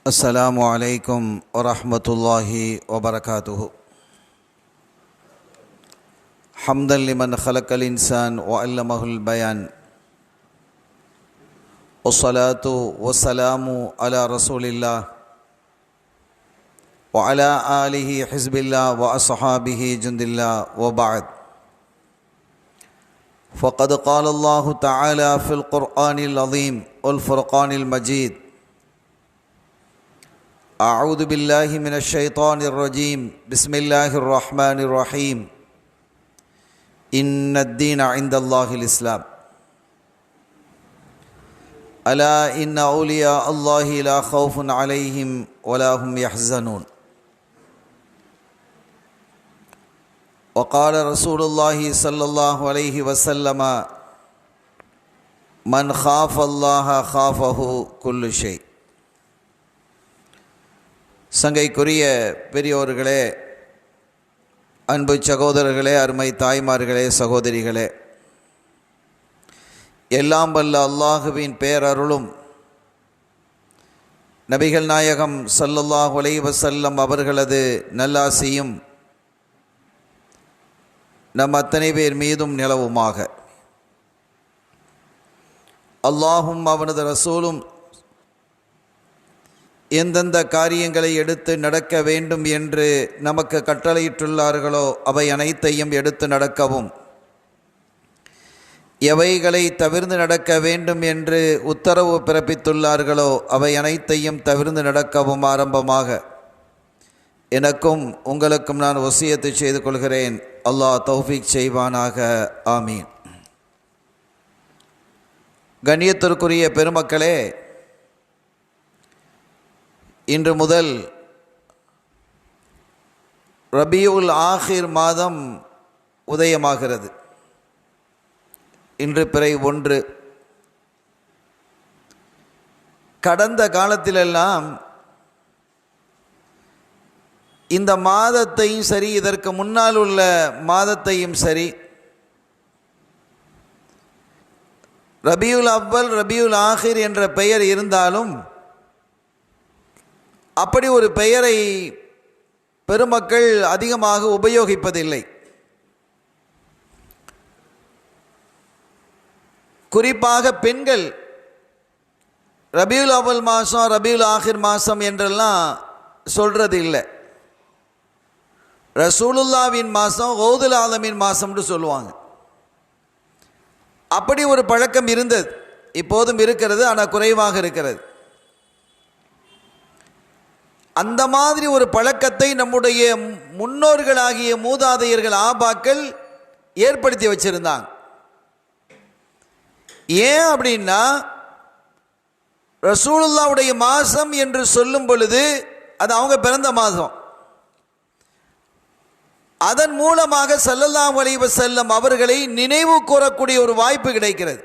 السلام عليكم ورحمة الله وبركاته. حمدا لمن خلق الإنسان وعلمه البيان، والصلاة والسلام على رسول الله وعلى آله حزب الله وأصحابه جند الله، وبعد. فقد قال الله تعالى في القرآن العظيم والفرقان المجيد: أعوذ بالله من الشيطان الرجيم، بسم الله الرحمن الرحيم. إن الدين عند الله الإسلام. ألا إن أولياء الله لا خوف عليهم ولا هم يحزنون. وقال رسول الله صلى الله عليه وسلم: من خاف الله خافه كل شيء. சங்கைக்குரிய பெரியோர்களே, அன்பு சகோதரர்களே, அருமை தாய்மார்களே, சகோதரிகளே, எல்லாம் வல்ல அல்லாஹுவின் பேரருளும் நபிகள் நாயகம் ஸல்லல்லாஹு அலைஹி வஸல்லம் அவர்களது நல்லாசியும் நம் அத்தனை பேர் மீதும் நிலவுமாக. அல்லாஹும் அவனது ரசூலும் எந்தெந்த காரியங்களை எடுத்து நடக்க வேண்டும் என்று நமக்கு கட்டளையிட்டுள்ளார்களோ அவை அனைத்தையும் எடுத்து நடக்கவும், எவைகளை தவிர்த்து நடக்க வேண்டும் என்று உத்தரவு பிறப்பித்துள்ளார்களோ அவை அனைத்தையும் தவிர்த்து நடக்கவும் ஆரம்பமாக எனக்கும் உங்களுக்கும் நான் வசியத்து செய்து கொள்கிறேன். அல்லாஹ் தௌஃபீக் செய்வானாக. ஆமீன். கண்ணியத்திற்குரிய பெருமக்களே, இன்று முதல் ரபியுல் ஆஹிர் மாதம் உதயமாகிறது. இன்று பிறை 1. கடந்த காலத்திலெல்லாம் இந்த மாதத்தையும் சரி, இதற்கு முன்னால் உள்ள மாதத்தையும் சரி, ரபியுல் அவ்வல், ரபியுல் ஆஹிர் என்ற பெயர் இருந்தாலும் அப்படி ஒரு பெயரை பெருமக்கள் அதிகமாக உபயோகிப்பதில்லை. குறிப்பாக பெண்கள் ரபியுல் அவ்வல் மாதம், ரபியுல் ஆஹிர் மாதம் என்றெல்லாம் சொல்கிறது இல்லை. ரசூலுல்லாவின் மாதம், கௌதுல் ஆலமின் மாதம்னு சொல்லுவாங்க. அப்படி ஒரு பழக்கம் இருந்தது, இப்போதும் இருக்கிறது, ஆனால் குறைவாக இருக்கிறது. அந்த மாதிரி ஒரு பழக்கத்தை நம்முடைய முன்னோர்களாகிய மூதாதையர்கள், ஆபாக்கள் ஏற்படுத்தி வச்சிருந்தாங்க. ஏன் அப்படின்னா, ரசூலுல்லாவுடைய மாதம் என்று சொல்லும் பொழுது அது அவங்க பிறந்த மாதம். அதன் மூலமாக ஸல்லல்லாஹு அலைஹி வஸல்லம் அவர்களை நினைவு கூறக்கூடிய ஒரு வாய்ப்பு கிடைக்கிறது.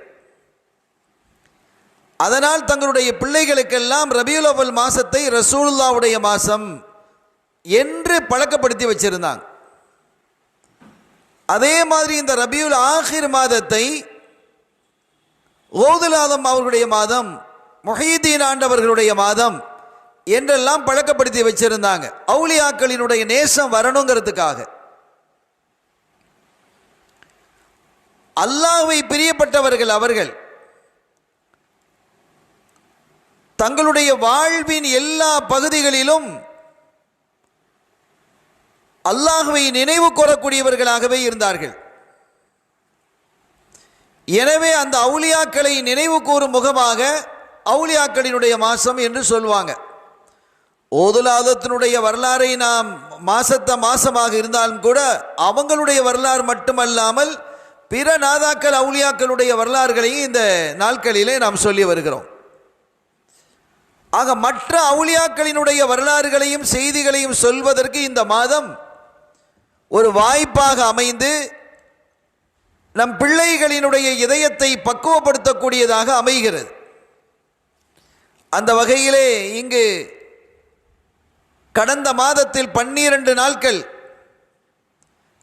அதனால் தங்களுடைய பிள்ளைகளுக்கெல்லாம் ரபியுல் அவ்வல் மாதத்தை ரசூலுல்லாவுடைய மாதம் என்று பழக்கப்படுத்தி வச்சிருந்தாங்க. அதே மாதிரி இந்த ரபியுல் ஆஹிர் மாதத்தை கௌதுல் ஆலம் அவர்களுடைய மாதம், முஹீதீன் ஆண்டவர்களுடைய மாதம் என்றெல்லாம் பழக்கப்படுத்தி வச்சிருந்தாங்க. அவுலியாக்களினுடைய நேசம் வரணுங்கிறதுக்காக. அல்லாஹ்வை பிரியப்பட்டவர்கள் அவர்கள் தங்களுடைய வாழ்வின் எல்லா பகுதிகளிலும் அல்லாஹ்வை நினைவு கூறக்கூடியவர்களாகவே இருந்தார்கள். எனவே அந்த அவுலியாக்களை நினைவு கூறும் முகமாக அவுலியாக்களினுடைய மாசம் என்று சொல்வாங்க. ஓதுலாதத்தினுடைய வரலாறை நாம் மாசமாக இருந்தாலும் கூட அவங்களுடைய வரலாறு மட்டுமல்லாமல் பிற நாதாக்கள், அவுலியாக்களுடைய வரலாறுகளையும் இந்த நாட்களிலே நாம் சொல்லி வருகிறோம். ஆக மற்ற அவுலியாக்களினுடைய வரலாறுகளையும் செய்திகளையும் சொல்வதற்கு இந்த மாதம் ஒரு வாய்ப்பாக அமைந்து நம் பிள்ளைகளினுடைய இதயத்தை பக்குவப்படுத்தக்கூடியதாக அமைகிறது. அந்த வகையிலே இங்கு கடந்த மாதத்தில் 12 நாட்கள்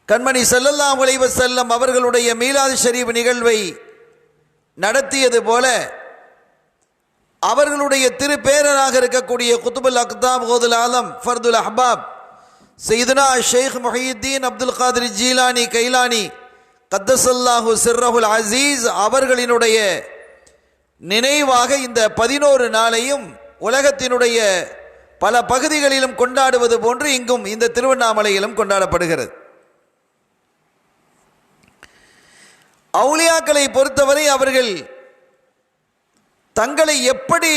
கண்மணி ஸல்லல்லாஹு அலைஹி வஸல்லம் அவர்களுடைய மீலாது ஷரீஃப் நிகழ்வை நடத்தியது போல அவர்களுடைய திருப்பேரராக இருக்கக்கூடிய குத்துபுல் அக்தாப் கௌதுல் ஆலம் ஃபர்துல் அஹ்பாப் சையதுனா ஷேக் முஹியுத்தீன் அப்துல் காதிர் ஜீலானி கைலானி கத்தஸல்லாஹு சிர்ரஹுல் அசீஸ் அவர்களினுடைய நினைவாக இந்த 11 நாளையும் உலகத்தினுடைய பல பகுதிகளிலும் கொண்டாடுவது போன்று இங்கும் இந்த திருவண்ணாமலையிலும் கொண்டாடப்படுகிறது. அவுலியாக்களை பொறுத்தவரை அவர்கள் தங்களை எப்படி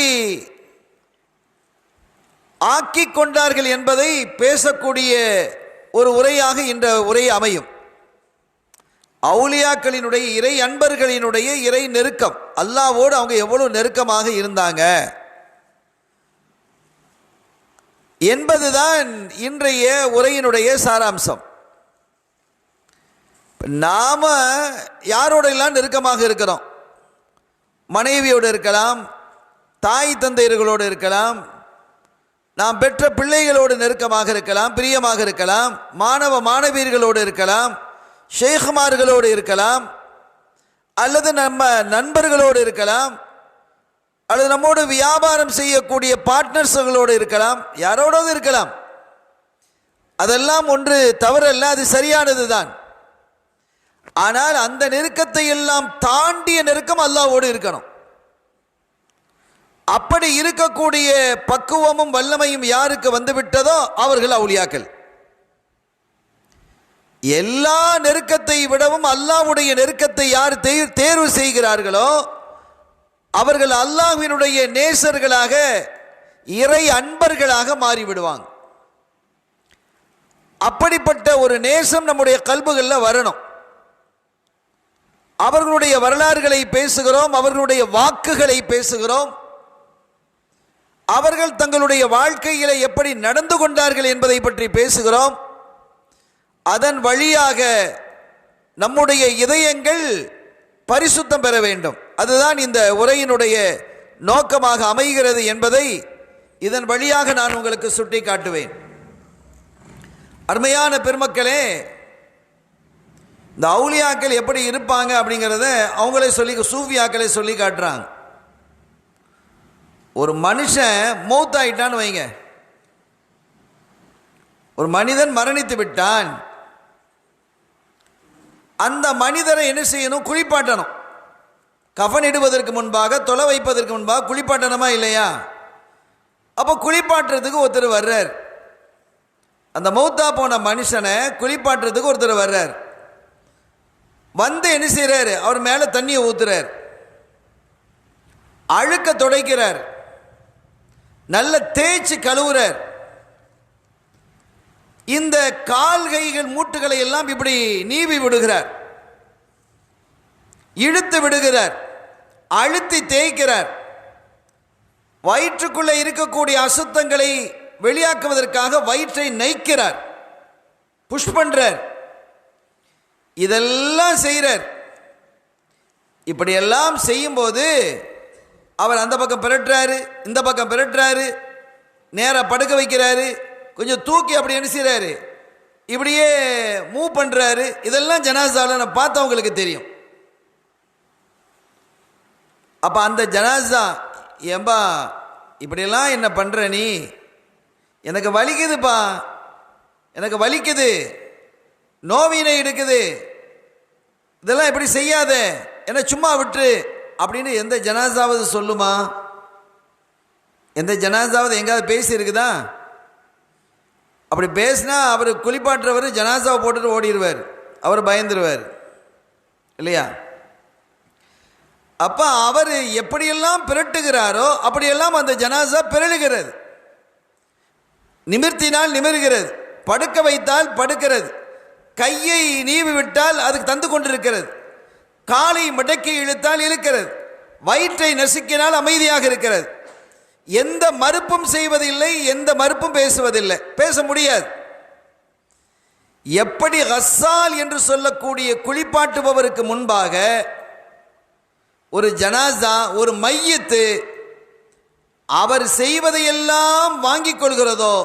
ஆக்கிக் கொண்டார்கள் என்பதை பேசக்கூடிய ஒரு உரையாக இந்த உரை அமையும். அவுலியாக்களினுடைய இறை அன்பர்களினுடைய இறை நெருக்கம், அல்லாஹ்வோடு அவங்க எவ்வளவு நெருக்கமாக இருந்தாங்க என்பதுதான் இன்றைய உரையினுடைய சாராம்சம். நாம யாரோடெல்லாம் நெருக்கமாக இருக்கிறோம்? மனைவியோடு இருக்கலாம், தாய் தந்தையர்களோடு இருக்கலாம், நாம் பெற்ற பிள்ளைகளோடு நெருக்கமாக இருக்கலாம், பிரியமாக இருக்கலாம், மாணவ மாணவியர்களோடு இருக்கலாம், ஷேகுமார்களோடு இருக்கலாம், அல்லது நம்ம நண்பர்களோடு இருக்கலாம், அல்லது நம்மோடு வியாபாரம் செய்யக்கூடிய பார்ட்னர்ஸ்களோடு இருக்கலாம், யாரோடு இருக்கலாம். அதெல்லாம் ஒன்று தவறல்ல, அது சரியானது தான். ஆனால் அந்த நெருக்கத்தை எல்லாம் தாண்டிய நெருக்கம் அல்லாஹ்வோடு இருக்கணும். அப்படி இருக்கக்கூடிய பக்குவமும் வல்லமையும் யாருக்கு வந்துவிட்டதோ அவர்கள் அவுலியாக்கள். எல்லா நெருக்கத்தை விடவும் அல்லாஹ்வுடைய நெருக்கத்தை யார் தேர்வு செய்கிறார்களோ அவர்கள் அல்லாஹ்வினுடைய நேசர்களாக, இறை அன்பர்களாக மாறிவிடுவாங்க. அப்படிப்பட்ட ஒரு நேசம் நம்முடைய கல்புகளில் வரணும். அவர்களுடைய வரலாறுகளை பேசுகிறோம், அவர்களுடைய வாக்குகளை பேசுகிறோம், அவர்கள் தங்களுடைய வாழ்க்கையில எப்படி நடந்து கொண்டார்கள் என்பதை பற்றி பேசுகிறோம். அதன் வழியாக நம்முடைய இதயங்கள் பரிசுத்தம் பெற வேண்டும். அதுதான் இந்த உரையினுடைய நோக்கமாக அமைகிறது என்பதை இதன் வழியாக நான் உங்களுக்கு சுட்டி காட்டுவேன். அருமையான பெருமக்களே, இந்த அவுலியாக்கள் எப்படி இருப்பாங்க அப்படிங்கிறத அவங்களே சொல்லி, சூஃபியாக்களை சொல்லி காட்டுறாங்க. ஒரு மனுஷன் மௌத்தாயிட்டான்னு வைங்க, ஒரு மனிதன் மரணித்து விட்டான். அந்த மனிதரை என்ன செய்யணும்? குளிப்பாட்டணும். கஃன் இடுவதற்கு முன்பாக, தொலை வைப்பதற்கு முன்பாக குளிப்பாட்டணுமா இல்லையா? அப்போ குளிப்பாட்டுறதுக்கு ஒருத்தர் வர்றார். அந்த மௌத்தா போன மனுஷனை குளிப்பாட்டுறதுக்கு ஒருத்தர் வர்றார். வந்து என்ன செய்யறாரு? அவர் மேல தண்ணியை ஊத்துறார், அழுக்க துடைக்கிறார், நல்ல தேய்ச்சி கழுவுறார். இந்த கால் கைகள் மூட்டுகளை எல்லாம் இப்படி நீவி விடுகிறார், இழுத்து விடுகிறார், அழுத்தி தேய்க்கிறார். வயிற்றுக்குள்ளே இருக்கக்கூடிய அசுத்தங்களை வெளியாக்குவதற்காக வயிற்றை நைக்கிறார், புஷ் பண்றார், இதெல்லாம் செய்கிறார். இப்படியெல்லாம் செய்யும்போது அவர் அந்த பக்கம் பிரட்டுறாரு, இந்த பக்கம் பிரட்டுறாரு, நேராக படுக்க வைக்கிறாரு, கொஞ்சம் தூக்கி அப்படி என்ன செய்கிறாரு, இப்படியே மூவ் பண்ணுறாரு. இதெல்லாம் ஜனாசாவில் நான் பார்த்தவங்களுக்கு தெரியும். அப்போ அந்த ஜனாசா, ஏம்பா இப்படியெல்லாம் என்ன பண்ணுற நீ? எனக்கு வலிக்குதுப்பா, எனக்கு வலிக்குது, நோவினை எடுக்குது, இதெல்லாம் இப்படி செய்யாத, என்ன சும்மா விட்டு அப்படின்னு எந்த ஜனாசாவது சொல்லுமா? எந்த ஜனாசாவது எங்காவது பேசி இருக்குதா? அப்படி பேசினா அவர் குளிப்பாட்டுறவர் ஜனாசாவை போட்டுட்டு ஓடிடுவார், அவர் பயந்துருவார் இல்லையா? அப்போ அவர் எப்படியெல்லாம் பிரட்டுகிறாரோ அப்படியெல்லாம் அந்த ஜனாசா பிறழுகிறது. நிமிர்த்தினால் நிமிர்கிறது, படுக்க வைத்தால் படுக்கிறது, கையை நீவி விட்டால் அதுக்கு தந்து கொண்டிருக்கிறது, காலை மடக்கி இழுத்தால் இழுக்கிறது, வயிற்றை நசுக்கினால் அமைதியாக இருக்கிறது. எந்த மறுப்பும் செய்வதில்லை, எந்த மறுப்பும் பேசுவதில்லை, பேச முடியாது. எப்படி கஸ்ஸால் என்று சொல்லக்கூடிய குளிப்பாட்டுபவருக்கு முன்பாக ஒரு ஜனாசா, ஒரு மையத்து அவர் செய்வதையெல்லாம் வாங்கிக் கொள்கிறதோ,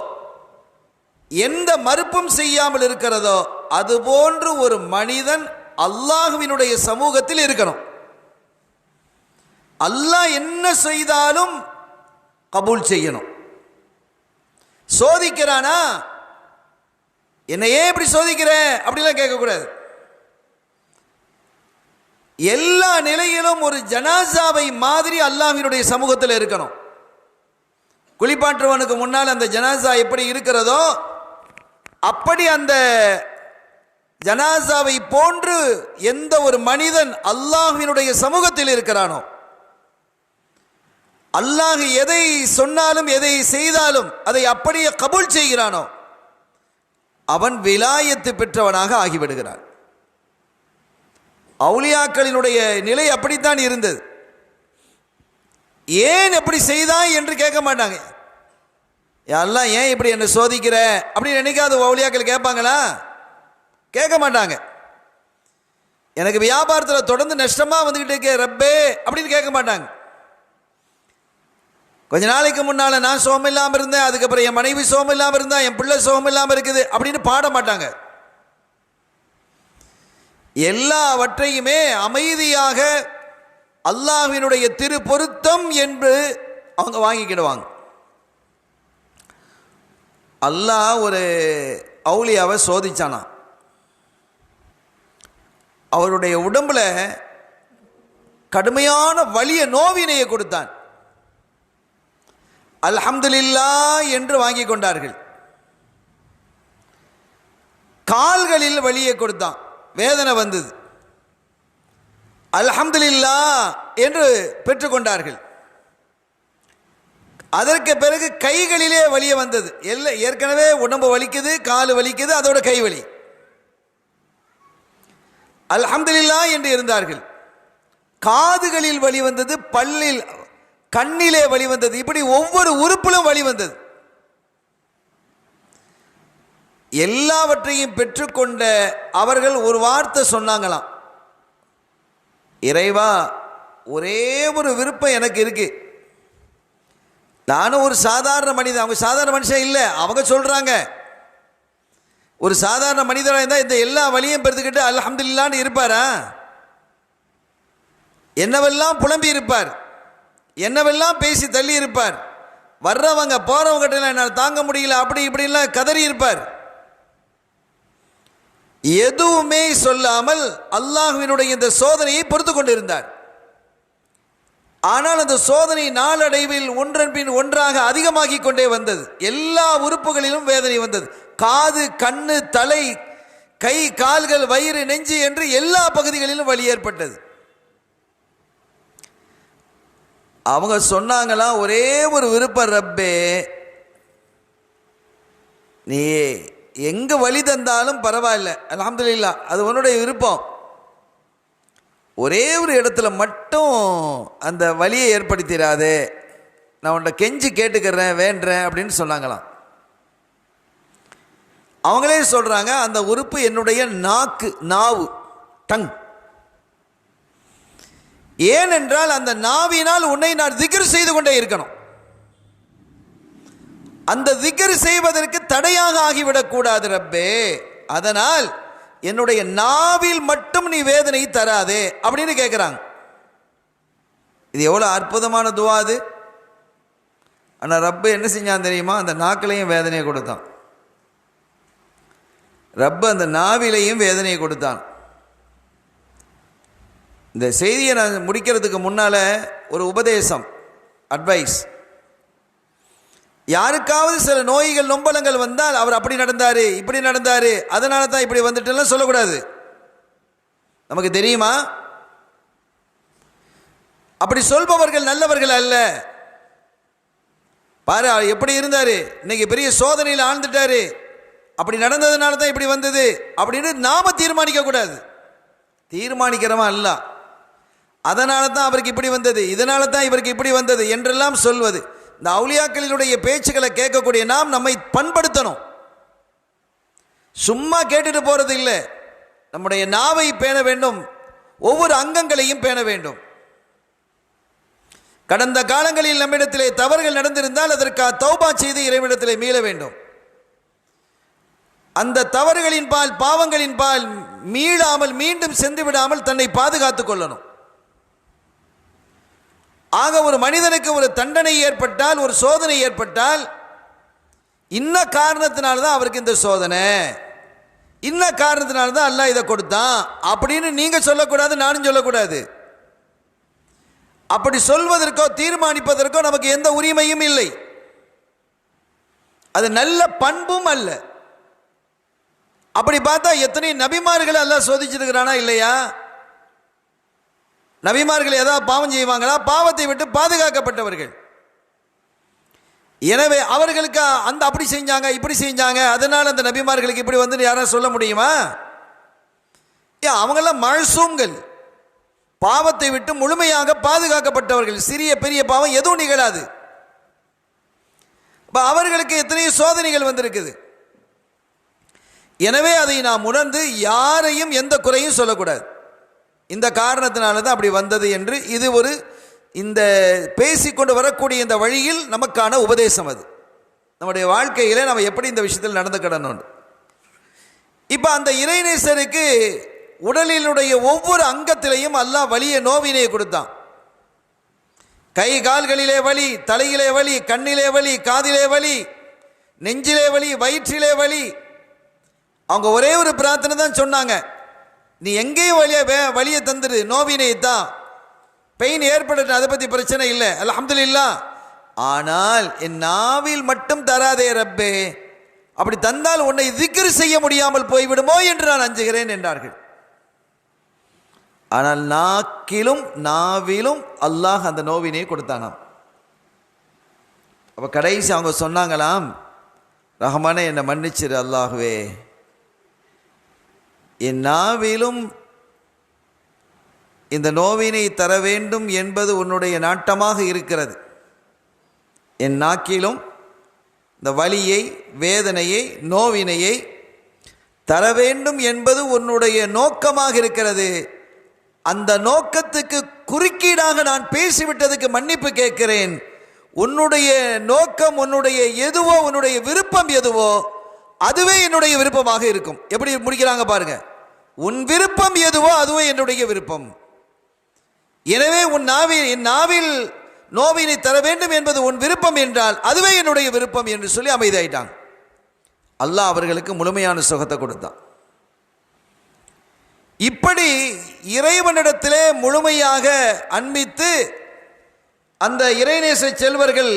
எந்த மறுப்பும் செய்யாமல் இருக்கிறதோ, அதுபோன்று ஒரு மனிதன் அல்லாஹ்வினுடைய சமூகத்தில் இருக்கணும். அல்லாஹ் என்ன செய்தாலும் கபூல் செய்யணும். சோதிக்கிறானா, என்னை ஏன் இப்படி சோதிக்கிற அப்படிலாம் கேட்கக்கூடாது. எல்லா நிலையிலும் ஒரு ஜனாசாவை மாதிரி அல்லாஹ்வினுடைய சமூகத்தில் இருக்கணும். குளிப்பாற்றுவனுக்கு முன்னால் அந்த ஜனாசா எப்படி இருக்கிறதோ அப்படி அந்த ஜனாசாவை போன்று எந்த ஒரு மனிதன் அல்லாஹ்வினுடைய சமூகத்தில் இருக்கிறானோ, அல்லாஹ் எதை சொன்னாலும் எதை செய்தாலும் அதை அப்படியே கபூல் செய்கிறானோ, அவன் விலாயத்து பெற்றவனாக ஆகிவிடுகிறான். அவுலியாக்களினுடைய நிலை அப்படித்தான் இருந்தது. ஏன் எப்படி செய்தாய் என்று கேட்க மாட்டாங்க. அல்லாஹ் ஏன் இப்படி என்ன சோதிக்கிற அப்படின்னு என்னைக்காவது அவுலியாக்கள் கேட்பாங்களா? கேட்க மாட்டாங்க. எனக்கு வியாபாரத்தில் தொடர்ந்து நஷ்டமாக வந்துக்கிட்டு இருக்கே ரப்பே அப்படின்னு கேட்க மாட்டாங்க. கொஞ்ச நாளைக்கு முன்னால் நான் சோகம் இல்லாமல் இருந்தேன், அதுக்கப்புறம் என் மனைவி சோகம் இல்லாமல் இருந்தா, என் பிள்ளை சோகம் இல்லாமல் இருக்குது அப்படின்னு பாட மாட்டாங்க. எல்லாவற்றையுமே அமைதியாக அல்லாஹ்வினுடைய திரு பொருத்தம் என்று அவங்க வாங்கிக்கிடுவாங்க. அல்லாஹ் ஒரு அவுலியாவை சோதிச்சானா, அவருடைய உடம்புல கடுமையான வலிய நோவினையை கொடுத்தான். அல்ஹம்துலில்லாஹ் என்று வாங்கி கொண்டார்கள். கால்களில் வலியை கொடுத்தான், வேதனை வந்தது. அல்ஹம்துலில்லாஹ் என்று பெற்றுக்கொண்டார்கள். அதற்கு பிறகு கைகளிலே வலிய வந்தது. ஏற்கனவே உடம்பு வலிக்குது, கால் வலிக்குது, அதோட கை வலி. அல்ஹம்துலில்லாஹ் என்று இருந்தார்கள். காதுகளில் வலி வந்தது, பல்லில் கண்ணிலே வலி வந்தது, இப்படி ஒவ்வொரு உறுப்பிலும் வலி வந்தது. எல்லாவற்றையும் பெற்றுக்கொண்ட அவர்கள் ஒரு வார்த்தை சொன்னாங்களாம், இறைவா ஒரே ஒரு விருப்பம் எனக்கு இருக்கு. நானும் ஒரு சாதாரண மனிதன், அவங்க சாதாரண மனுஷன் இல்லை, அவங்க சொல்றாங்க ஒரு சாதாரண மனிதராக இருந்தால் இந்த எல்லா வலியும் பெருத்துக்கிட்டு அல்ஹம்துலில்லாஹ்னு இருப்பாரா? என்னவெல்லாம் புலம்பி இருப்பார், என்னவெல்லாம் பேசி தள்ளி இருப்பார், வர்றவங்க போறவங்க என்னால் தாங்க முடியல அப்படி இப்படிலாம் கதறி இருப்பார். எதுவுமே சொல்லாமல் அல்லாஹ்வினுடைய இந்த சோதனையை பொறுத்து கொண்டிருந்தார். ஆனால் அந்த சோதனை நாளடைவில் ஒன்றன் பின் ஒன்றாக அதிகமாகிக் கொண்டே வந்தது. எல்லா உறுப்புகளிலும் வேதனை வந்தது. காது, கண்ணு, தலை, கை, கால்கள், வயிறு, நெஞ்சு என்று எல்லா பகுதிகளிலும் வலி ஏற்பட்டது. அவங்க சொன்னாங்களா, ஒரே ஒரு விருப்பம் ரப்பே, நீ எங்க வலி தந்தாலும் பரவாயில்ல, அல்ஹம்துலில்லாஹ், அது உன்னுடைய விருப்பம். ஒரே ஒரு இடத்துல மட்டும் அந்த வலியை ஏற்படுத்திடாதே, நான் உன்னை கெஞ்சி கேட்டுக்கிறேன், வேண்டுறேன் அப்படின்னு சொன்னாங்களாம். அவங்களே சொல்றாங்க, அந்த உறுப்பு என்னுடைய நாக்கு, நாவு, டங். ஏனென்றால் அந்த நாவினால் உன்னை நான் திக்ர் செய்து கொண்டே இருக்கணும். அந்த திக்ர் செய்வதற்கு தடையாக ஆகிவிடக் கூடாது ரப்பே, அதனால் என்னுடைய நாவில் மட்டும் நீ வேதனை தராதே அப்படின்னு கேட்குறாங்க. இது எவ்வளோ அற்புதமான துவா அது. ஆனால் ரப்பு என்ன செஞ்சான் தெரியுமா? அந்த நாக்கிலையும் வேதனையை கொடுத்தான். ரப்பு அந்த நாவிலையும் வேதனையை கொடுத்தான். இந்த செய்தியை நான் முடிக்கிறதுக்கு முன்னால் ஒரு உபதேசம், அட்வைஸ். யாருக்காவது சில நோய்கள் நொம்பலங்கள் வந்தால் அவர் அப்படி நடந்தாரு, இப்படி நடந்தாரு, அதனால தான் இப்படி வந்துட்டுலாம் சொல்லக்கூடாது. நமக்கு தெரியுமா? அப்படி சொல்பவர்கள் நல்லவர்கள் அல்ல. பாரு எப்படி இருந்தாரு, இன்னைக்கு பெரிய சோதனையில் ஆழ்ந்துட்டாரு, அப்படி நடந்ததுனால தான் இப்படி வந்தது அப்படின்னு நாம தீர்மானிக்க கூடாது. தீர்மானிக்கிறவன் அல்ல. அதனால தான் அவருக்கு இப்படி வந்தது, இதனால தான் இவருக்கு இப்படி வந்தது என்றெல்லாம் சொல்வது. இந்த அவுலியாக்களினுடைய பேச்சுக்களை கேட்கக்கூடிய நாம் நம்மை பண்படுத்தணும். சும்மா கேட்டுட்டு போறது இல்லை. நம்முடைய நாவை பேண வேண்டும், ஒவ்வொரு அங்கங்களையும் பேண வேண்டும். கடந்த காலங்களில் நம்மிடத்திலே தவறுகள் நடந்திருந்தால் அதற்கு தௌபா செய்து இறைவனிடத்திலே மீள வேண்டும். அந்த தவறுகளின் பால், பாவங்களின் பால் மீளாமல், மீண்டும் சென்று விடாமல் தன்னை பாதுகாத்துக் கொள்ளணும். ஆக ஒரு மனிதனுக்கு ஒரு தண்டனை ஏற்பட்டால், ஒரு சோதனை ஏற்பட்டால், இன்ன காரணத்தினால்தான் அவருக்கு இந்த சோதனை, இன்ன காரணத்தினால்தான் அல்லாஹ் இதை கொடுத்தான் அப்படின்னு நீங்க சொல்லக்கூடாது, நானும் சொல்லக்கூடாது. அப்படி சொல்வதற்கோ தீர்மானிப்பதற்கோ நமக்கு எந்த உரிமையும் இல்லை. அது நல்ல பண்பும் அல்ல. அப்படி பார்த்தா எத்தனை நபிமார்களை அல்லாஹ் சோதிச்சிருக்கிறானா இல்லையா? நபிமார்கள் ஏதாவது பாவம் செய்வாங்களா? பாவத்தை விட்டு பாதுகாக்கப்பட்டவர்கள். எனவே அவர்களுக்கு அந்த அப்படி செஞ்சாங்க, இப்படி செஞ்சாங்க, அதனால அந்த நபிமார்களுக்கு இப்படி வந்து யாரும் சொல்ல முடியுமா? அவங்கெல்லாம் மழ்சூம்கள், பாவத்தை விட்டு முழுமையாக பாதுகாக்கப்பட்டவர்கள். சிறிய பெரிய பாவம் எதுவும் நிகழாது. அவர்களுக்கு எத்தனையோ சோதனைகள் வந்திருக்குது. எனவே அதை நாம் உணர்ந்து யாரையும் எந்த குறையும் சொல்லக்கூடாது. இந்த காரணத்தினால தான் அப்படி வந்தது என்று இது ஒரு இந்த பேசிக்கொண்டு வரக்கூடிய இந்த வழியில் நமக்கான உபதேசம். அது நம்முடைய வாழ்க்கையில் நம்ம எப்படி இந்த விஷயத்தில் நடந்துக்கிடணும். இப்போ அந்த இறைநேசருக்கு உடலினுடைய ஒவ்வொரு அங்கத்திலையும் அல்லாஹ் வலிய நோவினை கொடுத்தான். கை கால்களிலே வலி, தலையிலே வலி, கண்ணிலே வலி, காதிலே வலி, நெஞ்சிலே வலி, வயிற்றிலே வலி. அவங்க ஒரே ஒரு பிரார்த்தனை தான் சொன்னாங்க, நீ எங்கேயும் வலியை தந்துரு, நோவினை தான், பெயின் ஏற்படுது, அதை பற்றி பிரச்சனை இல்லை, அல்ஹம்துலில்லாஹ். ஆனால் என் நாவில் மட்டும் தராதே ரப்பே, அப்படி தந்தால் உன்னை திக்ர் செய்ய முடியாமல் போய்விடுமோ என்று நான் அஞ்சுகிறேன் என்றார்கள். ஆனால் நாவிலும் அல்லாஹ் அந்த நோவினை கொடுத்தானாம். அப்போ கடைசி அவங்க சொன்னாங்களாம், ரஹ்மானே என்னை மன்னிச்சிரு அல்லாஹுவே, என் நாவிலும் இந்த நோவினை தர வேண்டும் என்பது உன்னுடைய நாட்டமாக இருக்கிறது. என் நாக்கிலும் இந்த வலியை, வேதனையை, நோவினையை தர வேண்டும் என்பது உன்னுடைய நோக்கமாக இருக்கிறது. அந்த நோக்கத்துக்கு குறுக்கீடாக நான் பேசிவிட்டதுக்கு மன்னிப்பு கேட்கிறேன். உன்னுடைய நோக்கம், உன்னுடைய எதுவோ, உன்னுடைய விருப்பம் எதுவோ அதுவே என்னுடைய விருப்பமாக இருக்கும். எப்படி முடிக்கிறாங்க பாருங்க, உன் விருப்பம் எதுவோ அதுவே என்னுடைய விருப்பம். எனவே என் நாவில் நோவினை தர வேண்டும் என்பது உன் விருப்பம் என்றால் அதுவே என்னுடைய விருப்பம் என்று சொல்லி அமைதியாயிட்டாங்க. அல்லாஹ் அவர்களுக்கு முழுமையான சுகத்தை கொடுத்தான். இப்படி இறைவனிடத்திலே முழுமையாக அன்பித்து அந்த இறைநேச செல்வர்கள்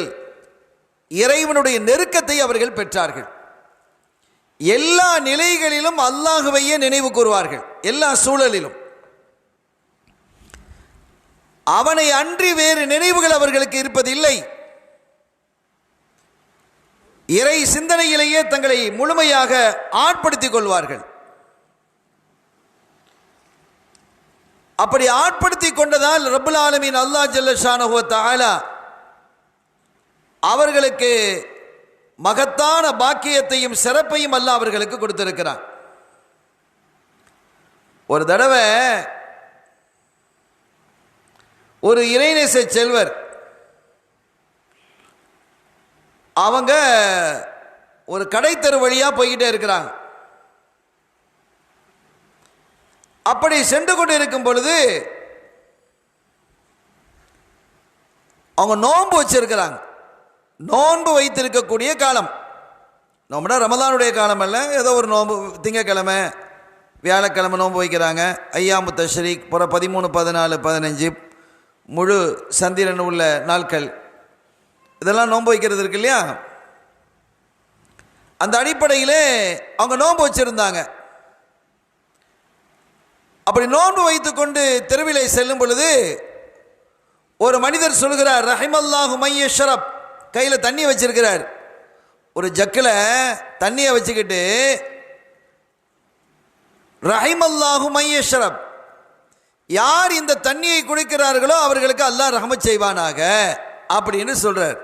இறைவனுடைய நெருக்கத்தை அவர்கள் பெற்றார்கள். எல்லா நிலைகளிலும் அல்லாஹுவையே நினைவு கூறுவார்கள். எல்லா சூழலிலும் அவனை அன்றி வேறு நினைவுகள் அவர்களுக்கு இருப்பதில்லை. இறை சிந்தனையிலேயே தங்களை முழுமையாக ஆட்படுத்திக் கொள்வார்கள். அப்படி ஆட்படுத்தி கொண்டதால் ரப்புல் ஆலமீன் அல்லாஹ் ஜல்ல ஷானஹு வ தஆலா அவர்களுக்கு மகத்தான பாக்கியத்தையும் சிறப்பையும் அல்லாஹ் அவர்களுக்கு கொடுத்திருக்கிறான். ஒரு தடவை ஒரு இறைநேச செல்வர் அவங்க ஒரு கடைத்தெரு வழியாக போய்கிட்டே இருக்கிறாங்க. அப்படி சென்று கொண்டு இருக்கும் பொழுது அவங்க நோன்பு வச்சிருக்கிறாங்க. நோன்பு வைத்திருக்கக்கூடிய காலம், நோம்புனா ரமதானுடைய காலம் அல்ல, ஏதோ ஒரு நோன்பு, திங்கக்கிழமை வியாழக்கிழமை நோன்பு வைக்கிறாங்க. ஐயாமு தஷ்ரீக் புற 13, 14, 15 முழு சந்திரன் உள்ள நாட்கள், இதெல்லாம் நோன்பு வைக்கிறது இருக்கு இல்லையா? அந்த அடிப்படையிலே அவங்க நோன்பு வச்சிருந்தாங்க. அப்படி நோன்பு வைத்துக்கொண்டு தெருவிலே செல்லும் பொழுது ஒரு மனிதர் சொல்கிறார், ரஹிமல்லாஹு மையஷரப், கையில் தண்ணி வச்சிருக்கிறார். ஒரு ஜக்கில் தண்ணியை வச்சுக்கிட்டு ரஹிமல்லாஹு மையஷரப், யார் இந்த தண்ணியை குடிக்கிறார்களோ அவர்களுக்கு அல்லாஹ் ரஹ்மத் செய்வானாக அப்படின்னு சொல்றார்.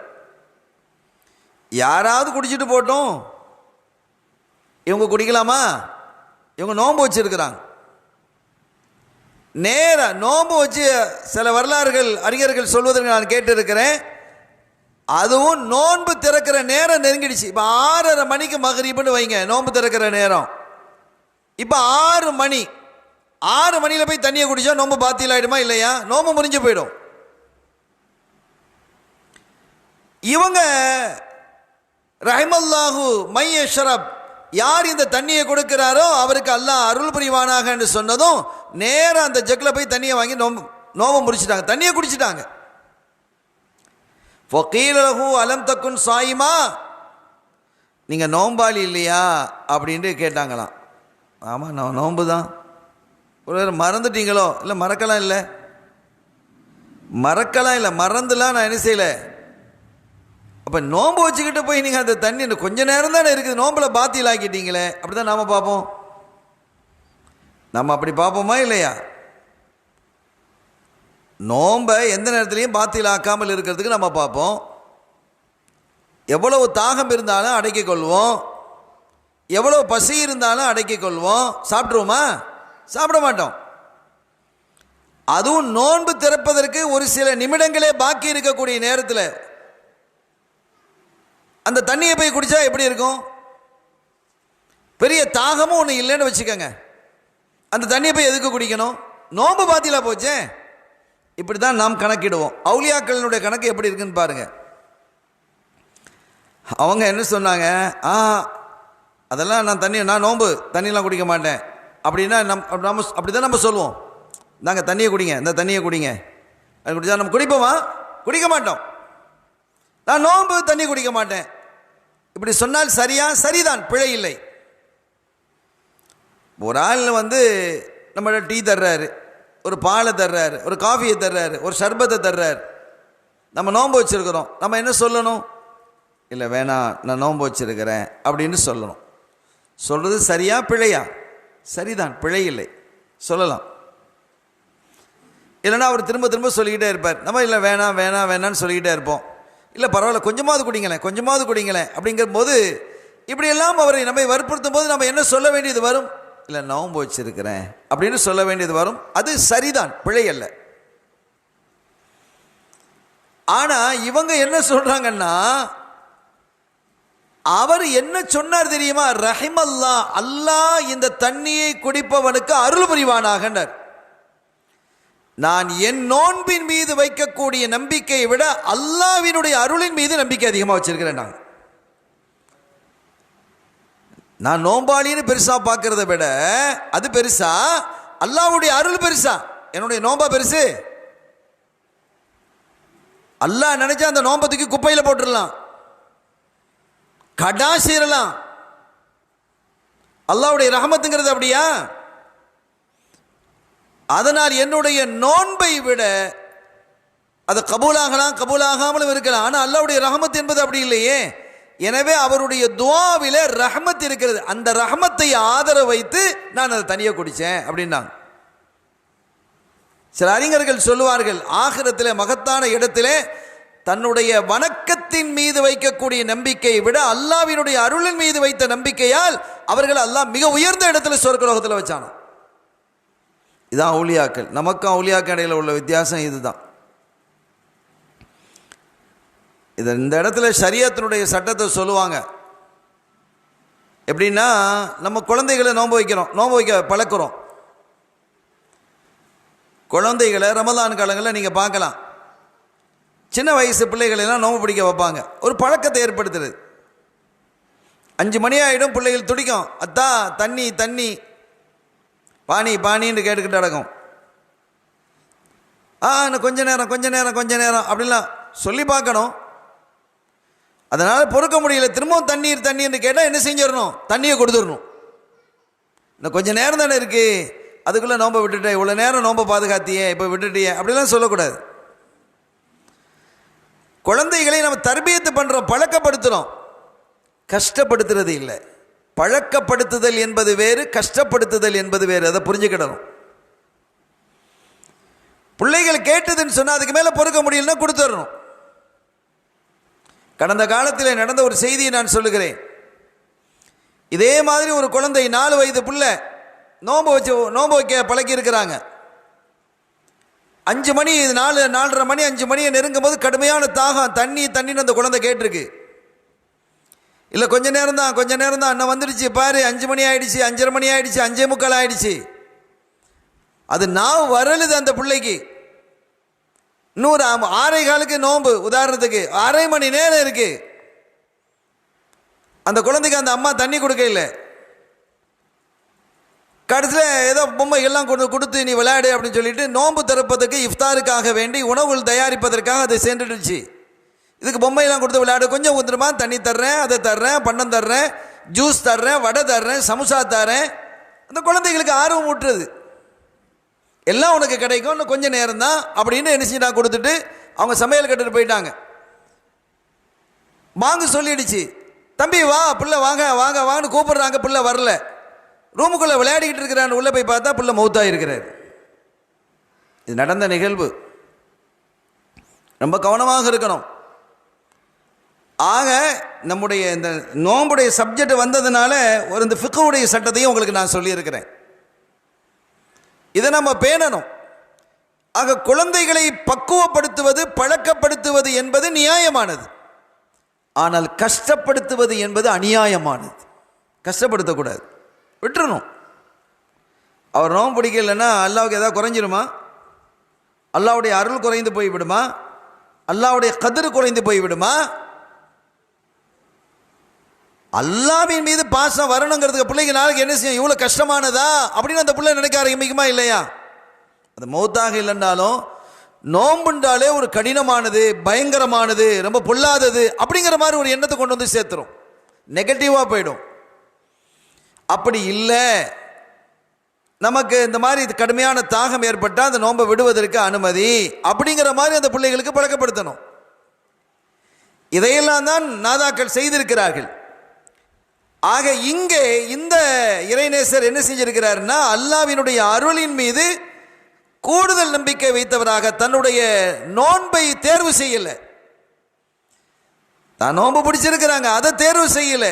யாராவது குடிச்சிட்டு போட்டோம், இவங்க குடிக்கலாமா? இவங்க நோன்பு வச்சிருக்கிறாங்க. நேர நோன்பு வச்சு சில வரலாறுகள் அறிஞர்கள் சொல்வதற்கு நான் கேட்டிருக்கிறேன். அதுவும் நோன்பு திறக்கிற நேரம் நெருங்கிடுச்சு. இப்போ 6:30 மணிக்கு மகரிப்னு வைங்க, நோன்பு திறக்கிற நேரம். இப்போ 6 மணி, 6 மணியில் போய் தண்ணியை குடிச்சா நோன்பு பாத்தியில் ஆகிடுமா இல்லையா? நோன்பு முறிஞ்சு போயிடும். இவங்க ரஹிமல்லாஹு மையஷரப், யார் இந்த தண்ணியை கொடுக்கிறாரோ அவருக்கு அல்லாஹ் அருள் புரிவானாக என்று சொன்னதும் நேராக அந்த ஜக்கில் போய் தண்ணியை வாங்கி நோம்பை முடிச்சிட்டாங்க, தண்ணியை குடிச்சிட்டாங்க. ஃபகீலஹு அலம் தக்குன் சாயிமா, நீங்கள் நோம்பாளி இல்லையா அப்படின்ட்டு கேட்டாங்களாம். ஆமாம், நான் நோன்பு தான். ஒரு மறந்துட்டீங்களோ? இல்லை, மறக்கலாம் இல்லை, மறந்துலாம் நான் என்ன செய்யலை. அப்போ நோன்பு வச்சுக்கிட்டு போய் நீங்கள் அந்த தண்ணி கொஞ்ச நேரம் தானே இருக்குது, நோம்பில் பாத்தியில் ஆக்கிட்டீங்களே. அப்படி தான் நாம் பார்ப்போம். நம்ம அப்படி பார்ப்போமா இல்லையா? நோம்பை எந்த நேரத்துலையும் பாத்தியில் ஆக்காமல் இருக்கிறதுக்கு நம்ம பார்ப்போம். எவ்வளவு தாகம் இருந்தாலும் அடக்கிக் கொள்வோம், எவ்வளவு பசி இருந்தாலும் அடக்கிக் கொள்வோம். சாப்பிட்ருவோமா? சாப்பிட மாட்டோம். அதுவும் நோன்பு திறப்பதற்கு ஒரு சில நிமிடங்களே பாக்கி இருக்கக்கூடிய நேரத்தில் அந்த தண்ணியை போய் குடித்தா எப்படி இருக்கும்? பெரிய தாகமும் ஒன்று இல்லைன்னு வச்சுக்கோங்க, அந்த தண்ணியை போய் எதுக்கு குடிக்கணும்? நோன்பு பாத்தியில போச்சே. இப்படி தான் நாம் கணக்கிடுவோம். அவுலியாக்களினுடைய கணக்கு எப்படி இருக்குன்னு பாருங்கள். அவங்க என்ன சொன்னாங்க, அதெல்லாம் நான் நோன்பு தண்ணியெலாம் குடிக்க மாட்டேன் அப்படின்னா நம்ம அப்படி தான் நம்ம சொல்லுவோம். நாங்கள் தண்ணியை குடிங்க, இந்த தண்ணியை குடிங்க. அது குடித்தா நம்ம குடிப்போமா? குடிக்க மாட்டோம். நான் நோன்பு தண்ணி குடிக்க மாட்டேன் இப்படி சொன்னால் சரியா? சரிதான், பிழை இல்லை. ஒரு ஆள் நம்மளோட டீ தர்றாரு, ஒரு பாலை தர்றாரு, ஒரு காஃபியை தர்றாரு, ஒரு சர்பத்தை தர்றாரு. நம்ம நோன்பு வச்சுருக்கிறோம், நம்ம என்ன சொல்லணும்? இல்லை வேணாம், நான் நோன்பு வச்சுருக்கிறேன் அப்படின்னு சொல்லணும். சொல்கிறது சரியா பிழையா? சரிதான், பிழை இல்லை, சொல்லலாம். இல்லைன்னா அவர் திரும்ப திரும்ப சொல்லிக்கிட்டே இருப்பார். நம்ம இல்லை வேணாம் வேணாம் வேணான்னு சொல்லிக்கிட்டே இருப்போம். இல்லை பரவாயில்ல, கொஞ்சமாவது குடிங்களேன் அப்படிங்கிற போது இப்படியெல்லாம் அவரை நம்மை வற்புறுத்தும் போது நம்ம என்ன சொல்ல வேண்டியது வரும்? இல்லை நோன்பு வச்சிருக்கிறேன் அப்படின்னு சொல்ல வேண்டியது வரும். அது சரிதான், பிழை அல்ல. ஆனால் இவங்க என்ன சொல்கிறாங்கன்னா, அவர் என்ன சொன்னார் தெரியுமா? ரஹிமல்லா, அல்லாஹ் இந்த தண்ணியை குடிப்பவனுக்கு அருள் புரிவானாக. நான் என் நோன்பின் மீது வைக்கக்கூடிய நம்பிக்கையை விட அல்லாஹ்வினுடைய அருளின் மீது நம்பிக்கை அதிகமாக வச்சிருக்கிறேன். நான் நோம்பாளின்னு பெருசா பார்க்கறத விட அது பெருசா, அல்லாஹ்வுடைய அருள் பெருசா? என்னுடைய நோம்பா பெருசு? அல்லாஹ் நினைச்சா அந்த நோம்பத்துக்கு குப்பையில் போட்டுடலாம், கடா சீரலாம். அல்லாஹ்வுடைய ரஹமத்துங்கிறது அப்படியா? அதனால் என்னுடைய நோன்பை விட அது கபூலாகலாம், கபூலாகாமலும் இருக்கலாம். ஆனால் அல்லாஹ்வுடைய ரஹமத் என்பது அப்படி இல்லையே. எனவே அவருடைய துஆவிலே ரஹமத் இருக்கிறது. அந்த ரஹமத்தை ஆதரவு வைத்து நான் அதை தனியாக குடித்தேன் அப்படின்னாங்க. சில அறிஞர்கள் சொல்லுவார்கள், ஆகிரத்திலே மகத்தான இடத்திலே தன்னுடைய வணக்கத்தின் மீது வைக்கக்கூடிய நம்பிக்கையை விட அல்லாஹ்வினுடைய அருளின் மீது வைத்த நம்பிக்கையால் அவர்கள் அல்லாஹ் மிக உயர்ந்த இடத்துல சொர்க்கலோகத்தில் வச்சானோ. இதான் அவுலியாக்கள். நமக்கும் அவுலியாக்கள் இடையில் உள்ள வித்தியாசம் இதுதான். இந்த இடத்துல ஷரியத்தினுடைய சட்டத்தை சொல்லுவாங்க. எப்படின்னா, நம்ம குழந்தைகளை நோன்பு வைக்க பழக்கிறோம். குழந்தைகளை ரமலான் காலங்களில் நீங்கள் பார்க்கலாம், சின்ன வயசு பிள்ளைகளெல்லாம் நோன்பு பிடிக்க வைப்பாங்க. ஒரு பழக்கத்தை ஏற்படுத்துறது. 5 மணி ஆகிடும், பிள்ளைகள் துடிக்கும், அத்தா தண்ணி தண்ணி, பானி பானின்னு கேட்டுக்கிட்டு நடக்கும். கொஞ்ச நேரம் அப்படிலாம் சொல்லி பார்க்கணும். அதனால் பொறுக்க முடியல, திரும்பவும் தண்ணீர் தண்ணீர்னு கேட்டால் என்ன செஞ்சிடணும்? தண்ணியை கொடுத்துடணும். இன்னும் கொஞ்சம் நேரம் தானே இருக்குது, அதுக்குள்ளே நோம்பை விட்டுட்டேன், இவ்வளோ நேரம் நோம்பை பாதுகாத்தியே, இப்போ விட்டுட்டியே அப்படிலாம் சொல்லக்கூடாது. குழந்தைகளை நம்ம தர்பியத்து பண்ணுறோம், பழக்கப்படுத்துகிறோம், கஷ்டப்படுத்துறது இல்லை. பழக்கப்படுத்துதல் என்பது வேறு, கஷ்டப்படுத்துதல் என்பது வேறு. அதை புரிஞ்சுக்கிடணும். பிள்ளைகள் கேட்டதுன்னு சொன்னால் அதுக்கு மேலே பொறுக்க முடியலன்னா கொடுத்துடணும். கடந்த காலத்தில் நடந்த ஒரு செய்தியை நான் சொல்லுகிறேன். இதே மாதிரி ஒரு குழந்தை 4 வயது பிள்ளை நோன்பு வைக்க பழக்கி இருக்கிறாங்க. 5 மணி 4:30 மணி 5 மணியை நெருங்கும் போது கடுமையான தாகம், தண்ணின்னு அந்த குழந்தை கேட்டிருக்கு. இல்லை கொஞ்ச நேரம் தான் அண்ணன் வந்துடுச்சு பாரு, 5 மணி ஆயிடுச்சு, 5:30 மணி ஆயிடுச்சு, 5:45 ஆயிடுச்சு. அது நான் வரலுது அந்த பிள்ளைக்கு. இன்னொரு 6:15 நோன்பு, உதாரணத்துக்கு 1/2 மணி நேரம் இருக்கு. அந்த குழந்தைக்கு அந்த அம்மா தண்ணி கொடுக்க இல்லை. கடைசியில் ஏதோ பொம்மைகள்லாம் கொடுத்து நீ விளையாடு அப்படின்னு சொல்லிட்டு நோன்பு திறப்பதற்கு இஃப்தாருக்காக வேண்டி உணவுகள் தயாரிப்பதற்காக அதை சென்றுடுச்சு. இதுக்கு பொம்மையெல்லாம் கொடுத்து விளையாடு, கொஞ்சம் ஊற்றுமா, தண்ணி தர்றேன், அதை தர்றேன், பண்டம் தர்றேன், ஜூஸ் தர்றேன், வடை தர்றேன், சமோசா தர்றேன். அந்த குழந்தைகளுக்கு ஆர்வம் ஊட்டுறது. எல்லாம் உனக்கு கிடைக்கும், இன்னும் கொஞ்சம் நேரம் தான் அப்படின்னு என்ன செஞ்சு நான் கொடுத்துட்டு அவங்க சமையல் கட்டுட்டு போயிட்டாங்க. வாங்க சொல்லிடுச்சு, தம்பி வா பிள்ளை வாங்க வாங்க வாங்கன்னு கூப்பிடுறாங்க. பிள்ளை வரல. ரூமுக்குள்ளே விளையாடிக்கிட்டு இருக்கிறான்னு உள்ளே போய் பார்த்தா பிள்ளை மௌத்தாக இருக்கிறார். இது நடந்த நிகழ்வு. ரொம்ப கவனமாக இருக்கணும். ஆக நம்முடைய இந்த நோம்புடைய சப்ஜெக்ட் வந்ததுனால ஒரு இந்த ஃபிக்ஹுடைய சட்டத்தையும் உங்களுக்கு நான் சொல்லியிருக்கிறேன். இதை நம்ம பேணணும். ஆக குழந்தைகளை பக்குவப்படுத்துவது, பழக்கப்படுத்துவது என்பது நியாயமானது. ஆனால் கஷ்டப்படுத்துவது என்பது அநியாயமானது. கஷ்டப்படுத்தக்கூடாது, விட்டுறணும். அவர் நோம்பு பிடிக்கலைன்னா அல்லாவுக்கு ஏதாவது குறைஞ்சிருமா? அல்லாவுடைய அருள் குறைந்து போய்விடுமா? அல்லாவுடைய கதிர் குறைந்து போய்விடுமா? அல்லாவின் மீது பாசம் வரணுங்கிறதுக்கு பிள்ளைங்க நாளைக்கு என்ன செய்யும்? இவ்வளோ கஷ்டமானதா அப்படின்னு அந்த பிள்ளை நினைக்க ஆரம்பிக்குமா இல்லையா? அது மௌத்தாக இல்லைன்னாலும் நோம்புண்டாலே ஒரு கடினமானது, பயங்கரமானது, ரொம்ப பொல்லாதது அப்படிங்கிற மாதிரி ஒரு எண்ணத்தை கொண்டு வந்து சேர்த்துரும். நெகட்டிவாக போயிடும். அப்படி இல்லை, நமக்கு இந்த மாதிரி கடுமையான தாகம் ஏற்பட்டால் அந்த நோன்பை விடுவதற்கு அனுமதி அப்படிங்கிற மாதிரி அந்த பிள்ளைகளுக்கு பழக்கப்படுத்தணும். இதையெல்லாம் தான் நாதாக்கள் செய்திருக்கிறார்கள். ஆக இங்கே இந்த இறைநேசர் என்ன செஞ்சிருக்கிறார்னா, அல்லாஹ்வினுடைய அருளின் மீது கூடுதல் நம்பிக்கை வைத்தவராக தன்னுடைய நோன்பை தேர்வு செய்யல. தான் நோன்பு பிடிச்சிருக்கிறாங்க, அதை தேர்வு செய்யல.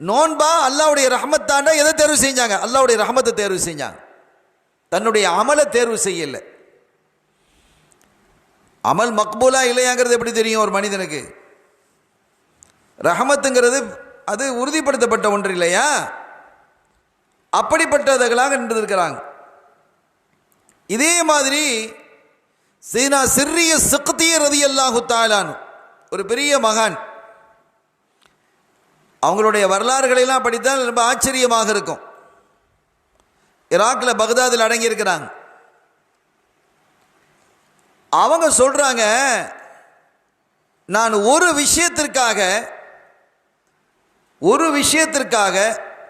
நோன்பா அல்லாஹ்வுடைய ரஹ்மத்தாண்டா எதை தேர்வு செஞ்சாங்க? அல்லாஹ்வுடைய ரஹ்மத்தை தேர்வு செஞ்சாங்க. தன்னுடைய அமலை தேர்வு செய்யல. அமல் மக்பூலா இல்லையாங்கிறது எப்படி தெரியும் ஒரு மனிதனுக்கு? ரஹமத்துங்கிறது அது உறுதிப்படுத்தப்பட்ட ஒன்று இல்லையா? அப்படிப்பட்டவர்களாக நின்றிருக்கிறாங்க. இதே மாதிரி சீனா சிர்ரிய சிக்தி ரலியல்லாஹு தஆலா ஒரு பெரிய மகான். அவங்களுடைய வரலாறுகளெல்லாம் படித்தால் ரொம்ப ஆச்சரியமாக இருக்கும். ஈராக்கில் பக்தாதில் அடங்கி இருக்கிறாங்க. அவங்க சொல்றாங்க, நான் ஒரு விஷயத்திற்காக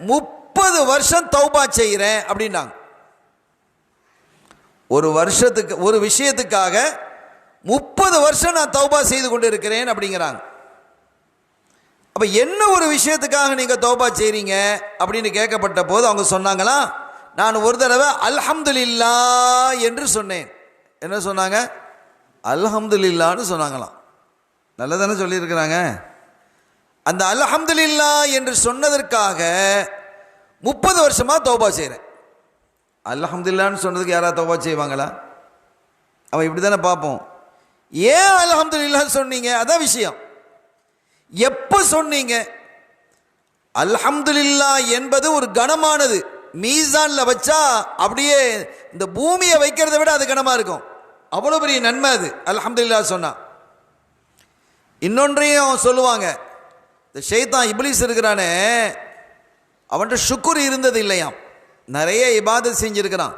30 வருஷம் தௌபா செய்கிறேன் அப்படின்னாங்க. ஒரு விஷயத்துக்காக 30 வருஷம் நான் தௌபா செய்து கொண்டு இருக்கிறேன் அப்படிங்கிறாங்க. அப்ப என்ன ஒரு விஷயத்துக்காக நீங்க தௌபா செய்றீங்க அப்படின்னு கேட்கப்பட்ட போது அவங்க சொன்னாங்களா, நான் ஒரு தடவை அல்ஹம்துலில்லாஹ் என்று சொன்னேன். என்ன சொன்னாங்க? அல்ஹம்துலில்லாஹ்னு சொன்னாங்களாம். நல்லதானே சொல்லியிருக்கிறாங்க. அந்த அல்ஹம்துலில்லாஹ் என்று சொன்னதற்காக 30 வருஷமா தௌபா செய்கிறேன். அல்ஹம்துலில்லாஹ்னு சொன்னதுக்கு யாராவது தௌபா செய்வாங்களா? அவன் இப்படி தானே பார்ப்போம். ஏன் அல்ஹம்துலில்லாஹ் சொன்னீங்க? அதான் விஷயம். எப்போ சொன்னீங்க? அல்ஹம்துலில்லாஹ் என்பது ஒரு கனமானது. மீசான்ல வச்சா அப்படியே இந்த பூமியை வைக்கிறத விட அது கனமா இருக்கும். அவ்வளோ பெரிய நன்மை அது அல்ஹம்துலில்லாஹ் சொன்னா. இன்னொன்றையும் சொல்லுவாங்க, இந்த ஷைத்தான் இப்லீஸ் இருக்கிறானே, அவன்கிட்ட ஷுக்குர் இருந்தது இல்லையாம். நிறைய இபாதத் செஞ்சிருக்கிறான்,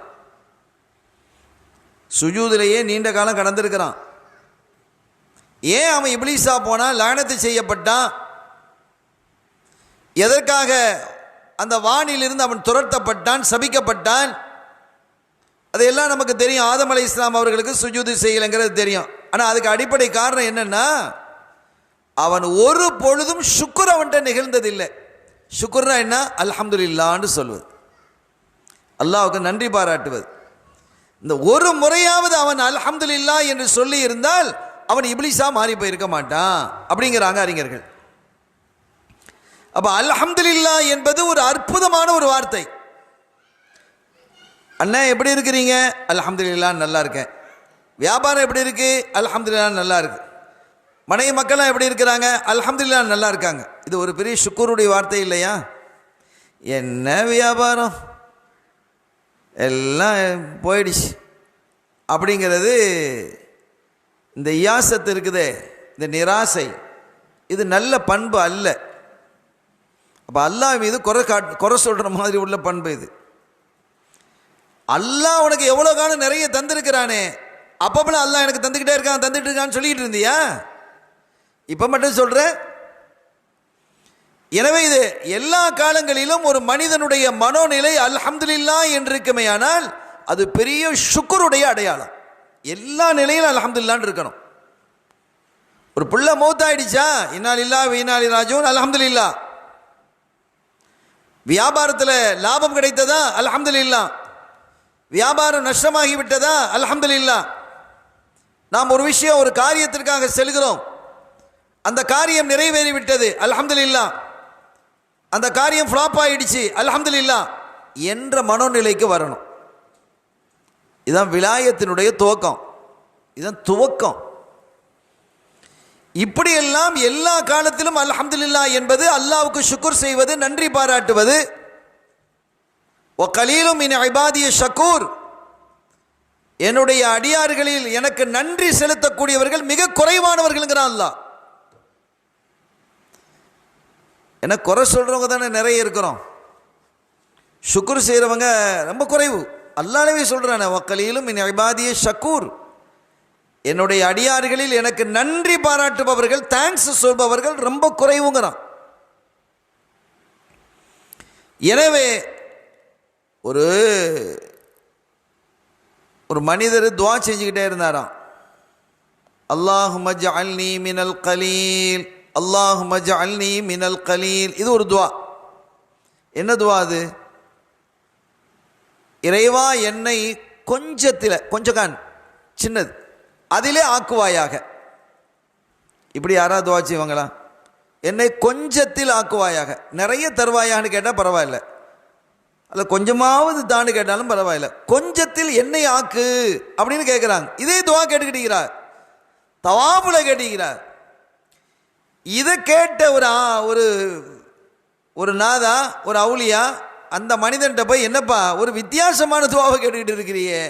சுஜூதிலேயே நீண்ட காலம் கடந்திருக்கிறான். ஏன் அவன் இப்லீஸா போனான், லானத்து செய்யப்பட்டான்? எதற்காக அந்த வானிலிருந்து அவன் துரத்தப்பட்டான், சபிக்கப்பட்டான்? அதையெல்லாம் நமக்கு தெரியும். ஆதம் அலைஹிஸ்ஸலாம் அவர்களுக்கு சுஜூது செய்யலைங்கிறது தெரியும். ஆனால் அதுக்கு அடிப்படை காரணம் என்னன்னா, அவன் ஒரு பொழுதும் ஷுக்குர் அவன்கிட்ட நிகழ்ந்ததில்லை. ஷுக்குர்னா என்ன? அல்ஹம்துலில்லாஹ்னு சொல்வது, அல்லாஹ்வுக்கு நன்றி பாராட்டுவது. இந்த ஒரு முறையாவது அவன் அல்ஹம்துலில்லாஹ் என்று சொல்லி இருந்தால் அவன் இப்லீஸா மாறி போயிருக்க மாட்டான் அப்படிங்கிறாங்க அறிஞர்கள். அப்ப அல்ஹம்துலில்லாஹ் என்பது ஒரு அற்புதமான ஒரு வார்த்தை. அண்ணா எப்படி இருக்கிறீங்க? அல்ஹம்துலில்லாஹ் நல்லா இருக்கேன். வியாபாரம் எப்படி இருக்கு? அல்ஹம்துலில்லாஹ் நல்லா இருக்கு. மனைவி மக்கள்லாம் எப்படி இருக்கிறாங்க? அல்ஹம்துலில்லாஹ் நல்லா இருக்காங்க. இது ஒரு பெரிய ஷுக்குருடைய வார்த்தை இல்லையா? என்ன வியாபாரம் எல்லாம் போயிடுச்சு அப்படிங்கிறது இந்த இயாசத்து இருக்குதே, இந்த நிராசை, இது நல்ல பண்பு அல்ல. அப்போ அல்லாஹ் மீது குறை சொல்கிற மாதிரி உள்ள பண்பு இது. அல்லாஹ் உனக்கு எவ்வளோ காலம் நிறைய தந்திருக்கிறானே, அப்பப்பெல்லாம் அல்லாஹ் எனக்கு தந்துக்கிட்டே இருக்கான் தந்துட்டு இருக்கான்னு சொல்லிட்டு இருந்தியா? இப்போ மட்டும் சொல்கிற? எனவே இது எல்லா காலங்களிலும் ஒரு மனிதனுடைய மனோநிலை அல்ஹம்துலில்லாஹ் என்று இருக்குமேயானால் அது பெரிய ஷுக்குருடைய அடையாளம். எல்லா நிலையிலும் அல்ஹம்துலில்லாஹ்னு இருக்கணும். ஒரு புள்ள மௌத்தாயிடுச்சா, இன்னா லில்லாஹி வ இன்னா இலைஹி ராஜிஊன், அல்ஹம்துலில்லாஹ். வியாபாரத்தில் லாபம் கிடைத்ததா, அல்ஹம்துலில்லாஹ். வியாபாரம் நஷ்டமாகி விட்டதா, அல்ஹம்துலில்லாஹ். நாம் ஒரு விஷயம், ஒரு காரியத்திற்காக செல்கிறோம், அந்த காரியம் நிறைவேறிவிட்டது, அல்ஹம்துலில்லாஹ். அந்த காரியம் ஃப்ளாப் ஆயிடுச்சு, அல்ஹம்துலில்லாஹ் என்ற மனோநிலைக்கு வரணும். இதுதான் விலாயத்தினுடைய துவக்கம், இதுதான் துவக்கம். இப்படியெல்லாம் எல்லா காலத்திலும் அல்ஹம்துலில்லாஹ் என்பது அல்லாஹ்வுக்கு ஷுக்ர் செய்வது, நன்றி பாராட்டுவது. வ கலீலும் மின் இபாதிய ஷக்கூர், என்னுடைய அடியார்களில் எனக்கு நன்றி செலுத்தக்கூடியவர்கள் மிக குறைவானவர்கள்ங்கிறான் அல்லாஹ். ஏன்னா குறை சொல்கிறவங்க தானே நிறைய இருக்கிறோம், ஷுக்ர் செய்கிறவங்க ரொம்ப குறைவு. அல்லாஹ்வே சொல்கிறானே, வ கலீலும் மின் இபாதிய ஷக்கூர், என்னுடைய அடியார்களில் எனக்கு நன்றி பாராட்டுபவர்கள், தேங்க்ஸ் சொல்பவர்கள் ரொம்ப குறைவுங்கிறான். எனவே ஒரு மனிதர் துவா செஞ்சுக்கிட்டே இருந்தாராம், அல்லாஹும்ம ஜஅல்னி மினல் கலீல், அல்லாஹும்ம ஜஅல்னி மினல் கலீல். இது ஒரு துவா. என்ன துவா அது? இறைவா என்னை கொஞ்சத்தில், கொஞ்சக்கான் சின்னது, அதிலே ஆக்குவாயாக. இப்படி யாராவது துவா செய்வாங்களா? என்னை கொஞ்சத்தில் ஆக்குவாயாக, நிறைய தருவாயான்னு கேட்டால் பரவாயில்ல, அல்ல கொஞ்சமாவது தான்னு கேட்டாலும் பரவாயில்ல, கொஞ்சத்தில் என்னை ஆக்கு அப்படின்னு கேட்குறாங்க. இதே துவா கேட்டுக்கிட்டீங்கிறார், தவாஃபுல கேட்டுக்கிறார். இதை கேட்ட ஒரு நாதா, ஒரு அவுலியா அந்த மனிதன்கிட்ட போய், என்னப்பா ஒரு வித்தியாசமான துவாவை கேட்டுக்கிட்டு இருக்கிறியே,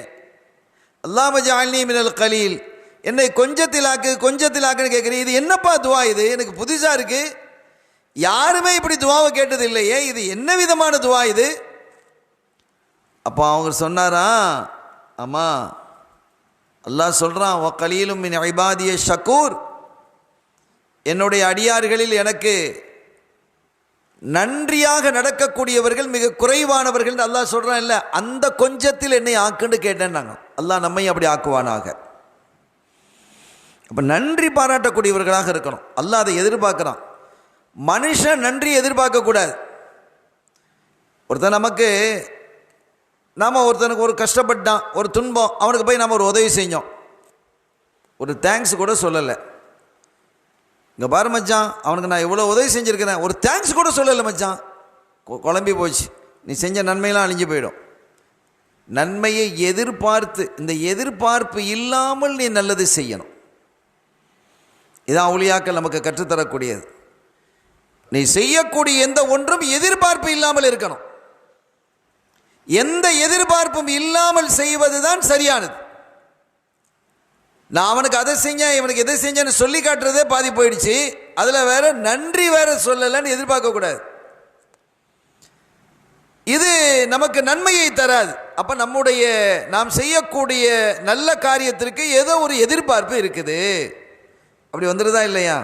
அல்லாஹும்ம ஜஅல்னி மினல் கலீல், என்னை கொஞ்சத்தில் ஆக்கு கொஞ்சத்தில் ஆக்குன்னு கேட்குறீங்க, இது என்னப்பா துவா? இது எனக்கு புதுசாக இருக்குது, யாருமே இப்படி துவாவை கேட்டது இல்லையே, இது என்ன விதமான துவா இது? அப்போ அவங்க சொன்னாரா, ஆமாம் அல்லாஹ் சொல்கிறான், வ கலீலும் மின் இபாதிய ஷக்கூர், என்னுடைய அடியார்களில் எனக்கு நன்றியாக நடக்கக்கூடியவர்கள் மிக குறைவானவர்கள் அல்லாஹ் சொல்கிறான். இல்லை, அந்த கொஞ்சத்தில் என்னை ஆக்குன்னு கேட்டேன்னாங்க. அல்லாஹ் நம்மை அப்படி ஆக்குவானாக. அப்போ நன்றி பாராட்டக்கூடியவர்களாக இருக்கணும். அல்லாஹ் அதை எதிர்பார்க்குறான். மனுஷன் நன்றி எதிர்பார்க்கக்கூடாது. ஒருத்தனுக்கு ஒரு கஷ்டப்பட்டான், ஒரு துன்பம், அவனுக்கு போய் நம்ம ஒரு உதவி செஞ்சோம், ஒரு தேங்க்ஸ் கூட சொல்லலை. இங்கே பாரு மச்சான், அவனுக்கு நான் இவ்வளோ உதவி செஞ்சுருக்கிறேன், ஒரு தேங்க்ஸ் கூட சொல்லலை மச்சான், குழம்பி போச்சு, நீ செஞ்ச நன்மையெல்லாம் அழிஞ்சு போயிடும். நன்மையை எதிர்பார்த்து, இந்த எதிர்பார்ப்பு இல்லாமல் நீ நல்லது செய்யணும். இதான் அவுலியாக்கள் நமக்கு கற்றுத்தரக்கூடியது. நீ செய்யக்கூடிய எந்த ஒன்றும் எதிர்பார்ப்பு இல்லாமல் இருக்கணும். எந்த எதிர்பார்ப்பும் இல்லாமல் செய்வது தான் சரியானது. நான் அவனுக்கு அதை செஞ்சேன், இவனுக்கு எதை செஞ்சேன்னு சொல்லி காட்டுறதே பாதி போயிடுச்சு, அதில் வேற நன்றி வேற சொல்லலைன்னு எதிர்பார்க்கக்கூடாது. இது நமக்கு நன்மையை தராது. அப்போ நாம் செய்யக்கூடிய நல்ல காரியத்திற்கு ஏதோ ஒரு எதிர்பார்ப்பு இருக்குது, அப்படி வந்துடுதா இல்லையா?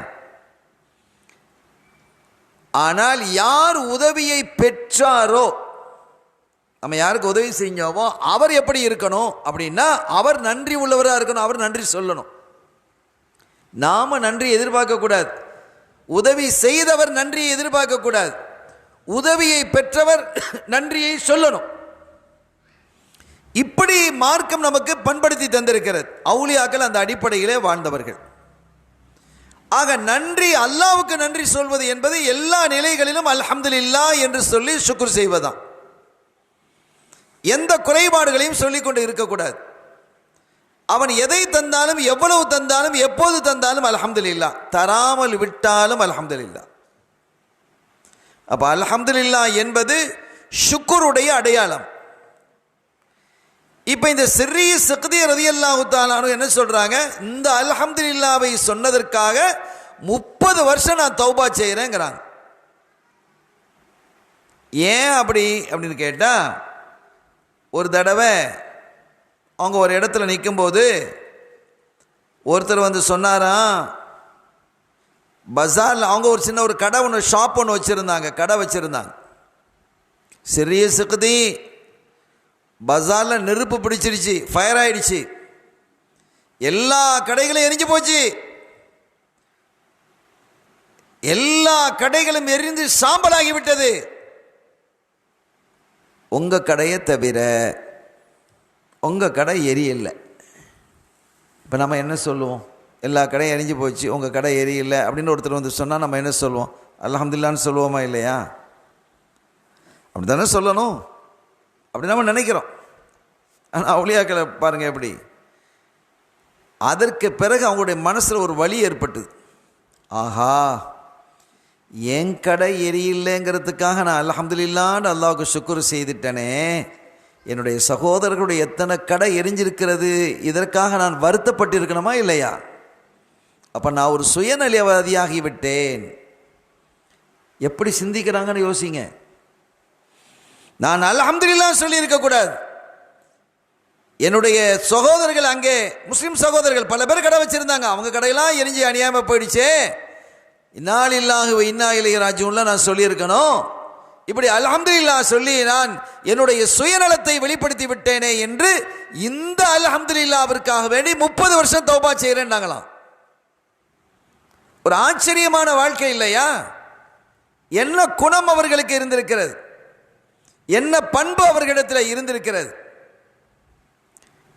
ஆனால் யார் உதவியை பெற்றாரோ, நம்ம யாருக்கு உதவி செஞ்சோமோ அவர் எப்படி இருக்கணும் அப்படின்னா, அவர் நன்றி உள்ளவராக இருக்கணும், அவர் நன்றி சொல்லணும். நாம் நன்றி எதிர்பார்க்கக்கூடாது, உதவி செய்தவர் நன்றியை எதிர்பார்க்கக்கூடாது, உதவியை பெற்றவர் நன்றியை சொல்லணும். இப்படி மார்க்கம் நமக்கு பண்படுத்தி தந்திருக்கிறது. அவுலியாக்கள் அந்த அடிப்படையிலே வாழ்ந்தவர்கள். ஆக நன்றி, அல்லாஹ்வுக்கு நன்றி சொல்வது என்பது எல்லா நிலைகளிலும் அல்ஹம்துலில்லாஹ் என்று சொல்லி ஷுக்ர் செய்வதுதான். எந்த குறைபாடுகளையும் சொல்லிக்கொண்டு இருக்கக்கூடாது. அவன் எதை தந்தாலும், எவ்வளவு தந்தாலும், எப்போது தந்தாலும் அல்ஹம்துலில்லாஹ், தராமல் விட்டாலும் அல்ஹம்துலில்லாஹ். அப்போ அல்ஹம்துலில்லாஹ் என்பது ஷுக்ருடைய அடையாளம். இப்போ இந்த சிர்ரி சிக்தி ரலியல்லாஹு தஆலா அன்ஹு என்ன சொல்றாங்க, இந்த அல்ஹம்துலில்லாவை சொன்னதற்காக 30 வருஷம் நான் தௌபா செய்கிறேங்கிறாங்க. ஏன் அப்படின்னு கேட்டால், ஒரு தடவை அவங்க ஒரு இடத்துல நிற்கும்போது ஒருத்தர் வந்து சொன்னாராம், பஜாரில் அவங்க ஒரு சின்ன ஒரு கடை ஒன்று ஷாப் ஒன்று கடை வச்சுருந்தாங்க. சிறிய சிக்தி பஜாரில் நெருப்பு பிடிச்சிருச்சு, ஃபயர் ஆயிடுச்சு, எல்லா கடைகளும் எரிஞ்சு போச்சு, எல்லா கடைகளும் எரிந்து சாம்பலாகிவிட்டது, உங்கள் கடையை தவிர உங்கள் கடை எரியலை. இப்போ நம்ம என்ன சொல்லுவோம், எல்லா கடையும் எரிஞ்சு போச்சு, உங்கள் கடை எரியலை அப்படின்னு ஒருத்தர் வந்து சொன்னால் நம்ம என்ன சொல்லுவோம், அல்ஹம்துலில்லாஹ்னு சொல்லுவோமா இல்லையா? அப்படி தானே சொல்லணும், அப்படி நம்ம நினைக்கிறோம். ஆனால் அவுலியாக்களை பாருங்கள் எப்படி. அதற்கு பிறகு அவங்களுடைய மனசில் ஒரு வலி ஏற்பட்டது. ஆஹா, என் கடை எரியலைங்கிறதுக்காக நான் அல்ஹம்துலில்லாஹ்னு அல்லாஹ்வுக்கு ஷுக்ர் செய்துட்டேனே, என்னுடைய சகோதரர்களுடைய எத்தனை கடை எரிஞ்சிருக்கிறது, இதற்காக நான் வருத்தப்பட்டிருக்கணுமா இல்லையா? அப்போ நான் ஒரு சுயநலவாதியாகிவிட்டேன். எப்படி சிந்திக்கிறாங்கன்னு யோசிங்க. நான் அல்ஹம்துலில்லாஹ் சொல்லி இருக்கக்கூடாது. என்னுடைய சகோதரர்கள், அங்கே முஸ்லீம் சகோதரர்கள் பல பேர் கடை வச்சுருந்தாங்க, அவங்க கடையெல்லாம் எரிஞ்சு அணியாமல் போயிடுச்சே, இன்னா லில்லாஹி வ இன்னா இலைஹி ராஜிஊன் நான் சொல்லியிருக்கணும். இப்படி அல்ஹம்துலில்லாஹ் சொல்லி நான் என்னுடைய சுயநலத்தை வெளிப்படுத்தி விட்டேனே என்று இந்த அல்ஹம்துலில்லாஹ்விற்காக வேண்டி 30 வருஷம் தௌபா செய்கிறேன்னாங்களாம். ஒரு ஆச்சரியமான வாழ்க்கை இல்லையா? என்ன குணம் அவர்களுக்கு இருந்திருக்கிறது, என்ன பண்பு அவர்களிடத்தில் இருந்திருக்கிறது.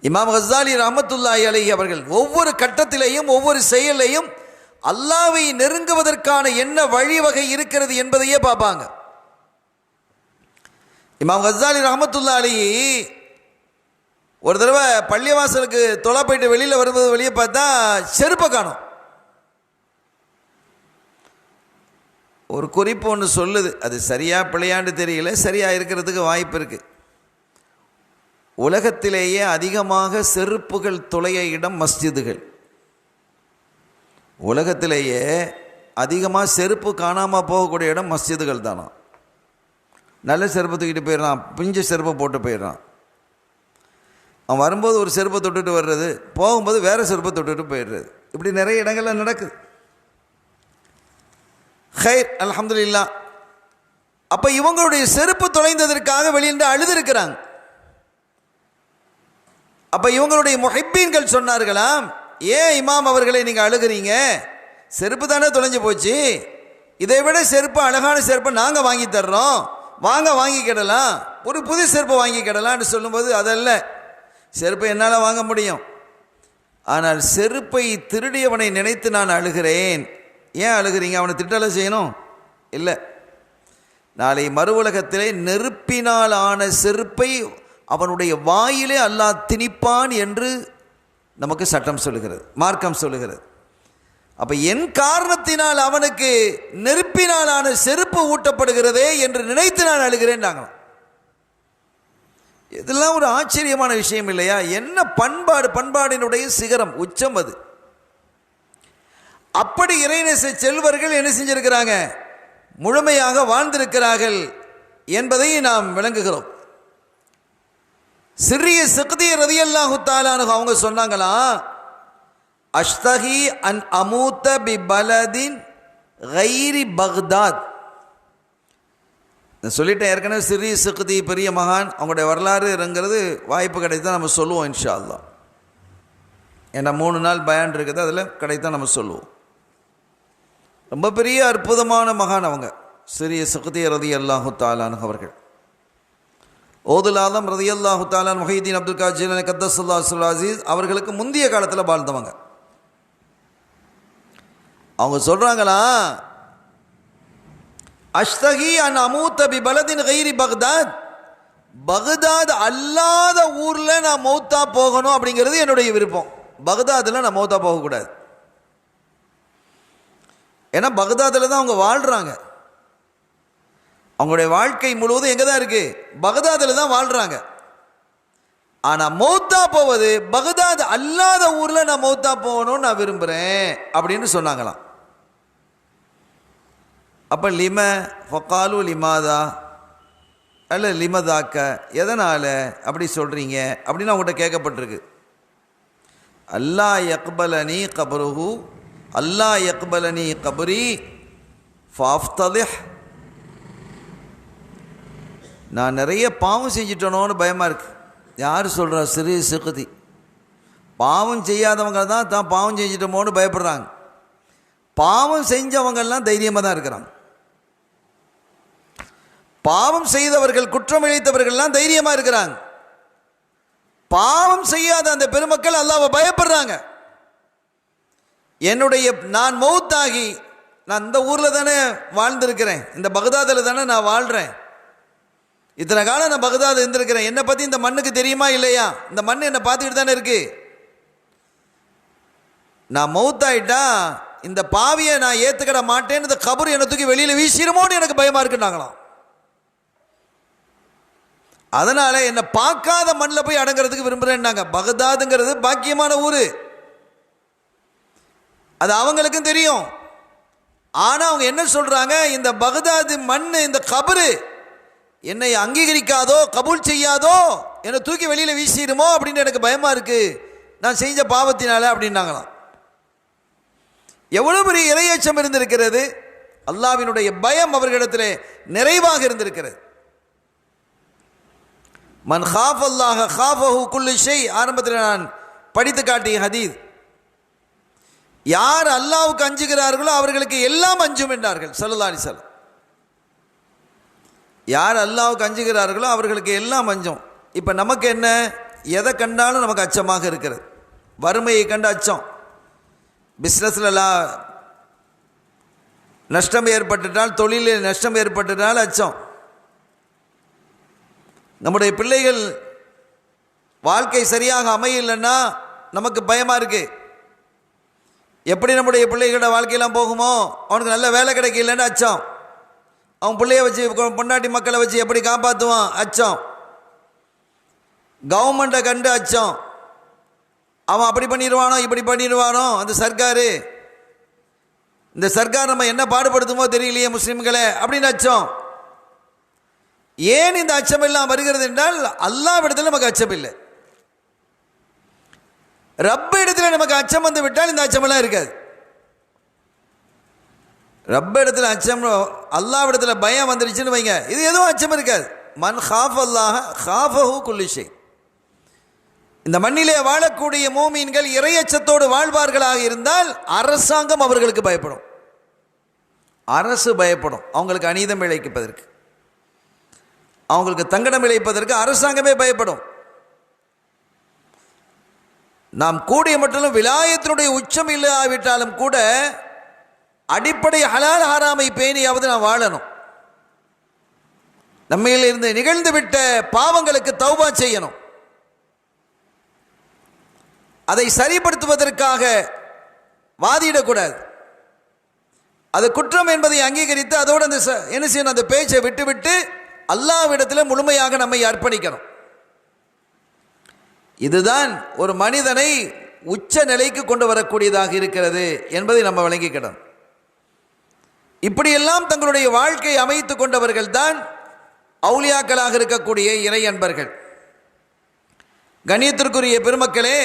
இமாம் கஸ்ஸாலி ரஹ்மத்துல்லாஹி அலைஹி அவர்கள் ஒவ்வொரு கட்டத்திலேயும் ஒவ்வொரு செயலையும் அல்லாஹ்வை நெருங்குவதற்கான என்ன வழிவகை இருக்கிறது என்பதையே பார்ப்பாங்க. இமாம் கஸ்ஸாலி ரஹ்மத்துல்லாஹி அலைஹி ஒரு தடவை பள்ளிவாசலுக்கு தொலை போயிட்டு வெளியில் வரும்போது வெளியே பார்த்தா செருப்பை காணோம். ஒரு குறிப்பு ஒன்று சொல்லுது, அது சரியா பிழையாண்டு தெரியல, சரியா இருக்கிறதுக்கு வாய்ப்பு இருக்கு. உலகத்திலேயே அதிகமாக செருப்புகள் தொலைய இடம் மஸ்ஜிதுகள். உலகத்திலேயே அதிகமாக செருப்பு காணாமல் போகக்கூடிய இடம் மஸ்ஜிதுகள் தானா. நல்ல செருப்பு தூக்கிட்டு போயிடுறான், பிஞ்சு செருப்பை போட்டு போயிடுறான். அவன் வரும்போது ஒரு செருப்பை தொட்டுட்டு வர்றது, போகும்போது வேறு செருப்பை தொட்டுட்டு போயிடுறது, இப்படி நிறைய இடங்கள்ல நடக்குது. ஹைர், அல்ஹம்துலில்லாஹ். அப்போ இவங்களுடைய செருப்பு தொலைந்ததற்காக வெளியிட்டு அழுதுருக்கிறாங்க. அப்போ இவங்களுடைய முஹிப்பீன்கள் சொன்னார்களாம், ஏன் இமாம் அவர்களை நீங்கள் அழுகிறீங்க, செருப்பு தானே தொலைஞ்சு போச்சு, இதை விட செருப்பு அழகான செருப்பை நாங்கள் வாங்கி தர்றோம், வாங்க வாங்கிக்கிடலாம், ஒரு புது செருப்பை வாங்கிக்கிடலான்னு சொல்லும்போது, அதல்ல, செருப்பை என்னால் வாங்க முடியும், ஆனால் செருப்பை திருடியவனை நினைத்து நான் அழுகிறேன். ஏன் அழுகிறீங்க, அவனை திட்டலை செய்யணும் இல்லை, நாளை மறு உலகத்திலே நெருப்பினால் ஆன செருப்பை அவனுடைய வாயிலே அல்லாஹ் திணிப்பான் என்று நமக்கு சட்டம் சொல்லுகிறது, மார்க்கம் சொல்லுகிறது. அப்போ என் காரணத்தினால் அவனுக்கு நெருப்பினாலான செருப்பு ஊட்டப்படுகிறதே என்று நினைத்து நான் அழுகிறேன் நாங்களாம். இதெல்லாம் ஒரு ஆச்சரியமான விஷயம் இல்லையா? என்ன பண்பாடு, பண்பாடினுடைய சிகரம், உச்சம் அது. அப்படி இறைநேச செல்வர்கள் என்ன செஞ்சிருக்கிறாங்க, முழுமையாக வாழ்ந்திருக்கிறார்கள் என்பதை நாம் விளங்குகிறோம். சிறிய சிக்தி ரலியல்லாஹு தஆலா அன்ஹு அவங்க சொன்னாங்களா, அஷ்தஹி அன் அமூத பி பலதின் கைரி பக்தாத். நான் சொல்லிட்டேன் ஏற்கனவே, சிறிய சிக்தி பெரிய மகான், அவங்களுடைய வரலாறுங்கிறது வாய்ப்பு கிடைத்தா நம்ம சொல்லுவோம் இன்ஷா அல்லாஹ். ஏன்னா 3 நாள் பயான் இருக்குது, அதில் கிடைத்தா நம்ம சொல்லுவோம். ரொம்ப பெரிய அற்புதமான மகான் அவங்க, சிறிய சிக்தி ரலியல்லாஹு தஆலா அன்ஹு அவர்கள். ஓதுல் ஆலம் ரலியல்லாஹு தஆலா முஹைதீன் அப்துல் காதிர் ஜீலானி கத்தஸல்லாஹு சிர்ருல் அஸீஸ் அவர்களுக்கு முந்தைய காலத்தில் வாழ்ந்தவங்க. அவங்க சொல்றாங்களா, அஷ்தகி அன் அமூத பி பலதின் கைரி பக்தாத், பக்தாத் அல்லாத ஊரில் நான் மௌத்தா போகணும் அப்படிங்கிறது என்னுடைய விருப்பம். பக்தாதில் நான் மௌத்தா போகக்கூடாது. ஏன்னா பக்தாதில் தான் அவங்க வாழ்கிறாங்க, அவங்களுடைய வாழ்க்கை முழுவதும் எங்கே தான் இருக்குது, பக்தாதில் தான் வாழ்கிறாங்க. ஆனால் மௌத்தா போவது பகதாத் அல்லாத ஊரில் நான் மௌத்தா போகணும்னு நான் விரும்புகிறேன் அப்படின்னு சொன்னாங்களாம். அப்போ லிம ஃபக்காலு லிமாதா அல்ல லிமதாக்க, எதனால் அப்படி சொல்கிறீங்க அப்படின்னு அவங்கள்ட்ட கேட்கப்பட்டிருக்கு. அல்லா யக்பலனி கபருஹு, அல்லா யக்பலனி கபரி ஃபாஃப்தலிஹ், நான் நிறைய பாவம் செஞ்சிட்டனோன்னு பயமாக இருக்குது. யார் சொல்கிறா? சிறு சிகுதி. பாவம் செய்யாதவங்க தான் பாவம் செஞ்சிட்டோமோன்னு பயப்படுறாங்க. பாவம் செஞ்சவங்கள்லாம் தைரியமாக தான் இருக்கிறாங்க. பாவம் செய்தவர்கள், குற்றம் இழைத்தவர்கள்லாம் தைரியமாக இருக்கிறாங்க. பாவம் செய்யாத அந்த பெருமக்கள் அல்லாஹ்வை பயப்படுறாங்க. நான் மௌத்தாகி நான் இந்த ஊரில் தானே வாழ்ந்திருக்கிறேன், இந்த பகதாதில் தானே நான் வாழ்கிறேன், இத்தனை காலம் நான் பகதாத் இருந்திருக்கிறேன், என்னை பற்றி இந்த மண்ணுக்கு தெரியுமா இல்லையா? இந்த மண் என்னை பார்த்துக்கிட்டு தானே இருக்கு. நான் மௌத்தாயிட்டா இந்த பாவியை நான் ஏற்றுக்கிட மாட்டேன்னு இந்த கபர் என்னை தூக்கி வெளியில் வீசிடுமோன்னு எனக்கு பயமாக இருக்குன்னாங்களாம். அதனால் என்னை பார்க்காத மண்ணில் போய் அடங்கிறதுக்கு விரும்புகிறேன்னாங்க. பகதாதுங்கிறது பாக்கியமான ஊர், அது அவங்களுக்கும் தெரியும். ஆனால் அவங்க என்ன சொல்கிறாங்க, இந்த பகதாது மண், இந்த கபரு என்னை அங்கீகரிக்காதோ கபூல் செய்யாதோ, என்னை தூக்கி வெளியில் வீசிடுமோ அப்படின்னு எனக்கு பயமாக இருக்குது நான் செஞ்ச பாவத்தினால அப்படின்னாங்களாம். எவ்வளோ பெரிய இறையச்சம் இருந்திருக்கிறது, அல்லாஹ்வினுடைய பயம் அவர்களிடத்தில் நிறைவாக இருந்திருக்கிறது. மன் ஹாஃப் அல்லாஹ ஹாஃபஹு குல்லு ஷை, ஆரம்பத்தில் நான் படித்து காட்டிய ஹதீஸ். யார் அல்லாஹ்வுக்கு அஞ்சுகிறார்களோ அவர்களுக்கு எல்லாம் அஞ்சும் என்றார்கள் ஸல்லல்லாஹு அலைஹி வஸல்லம். யார் அல்லாஹ்வுக்கு அஞ்சுகிறார்களோ அவர்களுக்கு எல்லாம் அஞ்சும். இப்போ நமக்கு என்ன, எதை கண்டாலும் நமக்கு அச்சமாக இருக்கிறது. வறுமையை கண்டு அச்சம், பிஸ்னஸில் நஷ்டம் ஏற்பட்டுட்டால், தொழிலில் நஷ்டம் ஏற்பட்டுட்டால் அச்சம். நம்முடைய பிள்ளைகள் வாழ்க்கை சரியாக அமையலைன்னா நமக்கு பயமாக இருக்குது. எப்படி நம்முடைய பிள்ளைகளோட வாழ்க்கையெல்லாம் போகுமோ, அவனுக்கு நல்ல வேலை கிடைக்கலன்னு அச்சம். அவன் பிள்ளைய வச்சு, பொண்டாட்டி மக்களை வச்சு எப்படி காப்பாற்றுவான் அச்சம். கவர்மெண்ட்டை கண்டு அச்சம், அவன் அப்படி பண்ணிடுவானோ இப்படி பண்ணிடுவானோ அந்த சர்க்காரு, இந்த சர்க்கார் நம்ம என்ன பாடுபடுத்துமோ தெரியலையே முஸ்லிம்களை அப்படின்னு அச்சம். ஏன் இந்த அச்சம் எல்லாம் வருகிறது என்றால், அல்லாஹ்விடத்தில் நமக்கு அச்சம் இல்லை. ரப்ப இடத்துல நமக்கு அச்சம் வந்து விட்டால் இந்த அச்சமெல்லாம் இருக்காது. ரப்ப இடத்துல அச்சம், அல்லாஹ்விடத்தில் பயம் வந்துருச்சுன்னு வைங்க, இது எதுவும் அச்சம் இருக்காது. மன் ஹாஃப் அல்லாஹ ஹாஃபஹு குல்லு ஷை. இந்த மண்ணிலே வாழக்கூடிய மூமீன்கள் இறையச்சத்தோடு வாழ்வார்களாக இருந்தால் அரசாங்கம் அவர்களுக்கு பயப்படும், அரசு பயப்படும். அவங்களுக்கு அநீதம் இழைப்பதற்கு, அவங்களுக்கு தங்கடம் இழைப்பதற்கு அரசாங்கமே பயப்படும். நாம் கூடிய மட்டும் விலாயத்தினுடைய உச்சம் இல்லாவிட்டாலும் கூட அடிப்படை ஹலால் ஹராமை பேணியாவது நாம் வாழணும். நம்மையில் இருந்து நிகழ்ந்து விட்ட பாவங்களுக்கு தௌபா செய்யணும். அதை சரிப்படுத்துவதற்காக வாதிடக்கூடாது. அது குற்றம் என்பதை அங்கீகரித்து அதோடு அந்த என்ன செய்யணும், அந்த பேச்சை விட்டுவிட்டு அல்லாஹ்விடத்தில் முழுமையாக நம்மை அர்ப்பணிக்கணும். இதுதான் ஒரு மனிதனை உச்ச நிலைக்கு கொண்டு வரக்கூடியதாக இருக்கிறது என்பதை நம்ம விளங்கிக்கிடணும். இப்படியெல்லாம் தங்களுடைய வாழ்க்கை அமைத்து கொண்டவர்கள் தான் அவுலியாக்களாக இருக்கக்கூடிய இறை அன்பர்கள். கண்ணியத்திற்குரிய பெருமக்களே,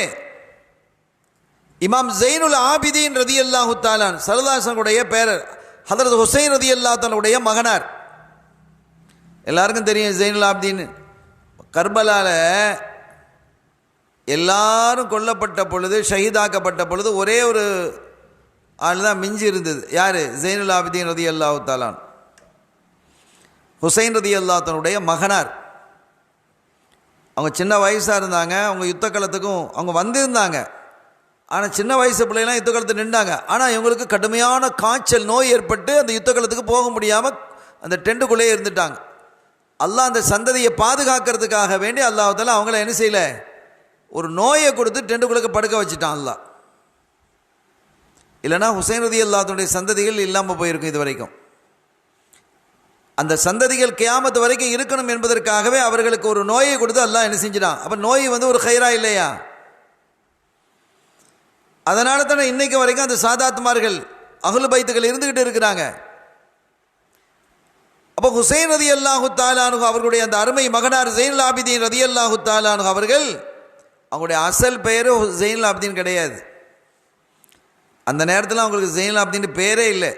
இமாம் ஜைனுல் ஆபிதீன் ரதியல்லாஹு தஆலா ஸல்லல்லாஹு பேரர் ஹதரத் ஹுசைன் ரதியல்லாஹு தஆலாவுடைய மகனார். எல்லாருக்கும் தெரியும் ஜைனுல் ஆபிதீன். கர்பலால எல்லாரும் கொல்லப்பட்ட பொழுது, ஷஹீதாக்கப்பட்ட பொழுது ஒரே ஒரு ஆள் தான் மிஞ்சி இருந்தது. யார்? ஜைனுல் ஆபிதீன் ரதியல்லாஹு தஆலா, ஹுசைன் ரதியல்லாஹு தஆலாவுடைய மகனார். அவங்க சின்ன வயசாக இருந்தாங்க. அவங்க யுத்த காலத்துக்கும் அவங்க வந்திருந்தாங்க. ஆனால் சின்ன வயசு பிள்ளைலாம் யுத்த காலத்தில் நின்றாங்க. ஆனால் இவங்களுக்கு கடுமையான காய்ச்சல் நோய் ஏற்பட்டு அந்த யுத்த காலத்துக்கு போக முடியாமல் அந்த டெண்டுக்குள்ளேயே இருந்துட்டாங்க. அல்லாஹ் அந்த சந்ததியை பாதுகாக்கிறதுக்காக வேண்டி அல்லாஹ் தஆலா அவங்கள என்ன செய்யலை, ஒரு நோயை கொடுத்து டெண்டுக்குள்ளே படுக்க வச்சுட்டான் அல்லாஹ். இல்லைனா ஹுசைன் ரலியல்லாஹு அன்ஹுடைய சந்ததிகள் இல்லாமல் போயிருக்கும் இது வரைக்கும். அந்த சந்ததிகள் கியாமத்து வரைக்கும் இருக்கணும் என்பதற்காகவே அவர்களுக்கு ஒரு நோயை கொடுத்து அல்லாஹ் என்ன செஞ்சிடான். அப்போ நோய் வந்து ஒரு ஹைரா இல்லையா? அதனால தானே இன்னைக்கு வரைக்கும் அந்த சாதாத்மார்கள் அஹ்லு பைத்துகள் இருந்துக்கிட்டு இருக்கிறாங்க. அப்போ ஹுசைன் ரலியல்லாஹு தஆலா அன்ஹு அவர்களுடைய அந்த அருமை மகனார் ஜைனுல் ஆபிதீன் ரலியல்லாஹு தஆலா அன்ஹு அவர்கள், அவங்களுடைய அசல் பெயர் ஜைனுல் ஆபிதீன் கிடையாது. அந்த நேரத்தில் அவங்களுக்கு ஜைனுல் ஆபிதீன் பேரே இல்லை.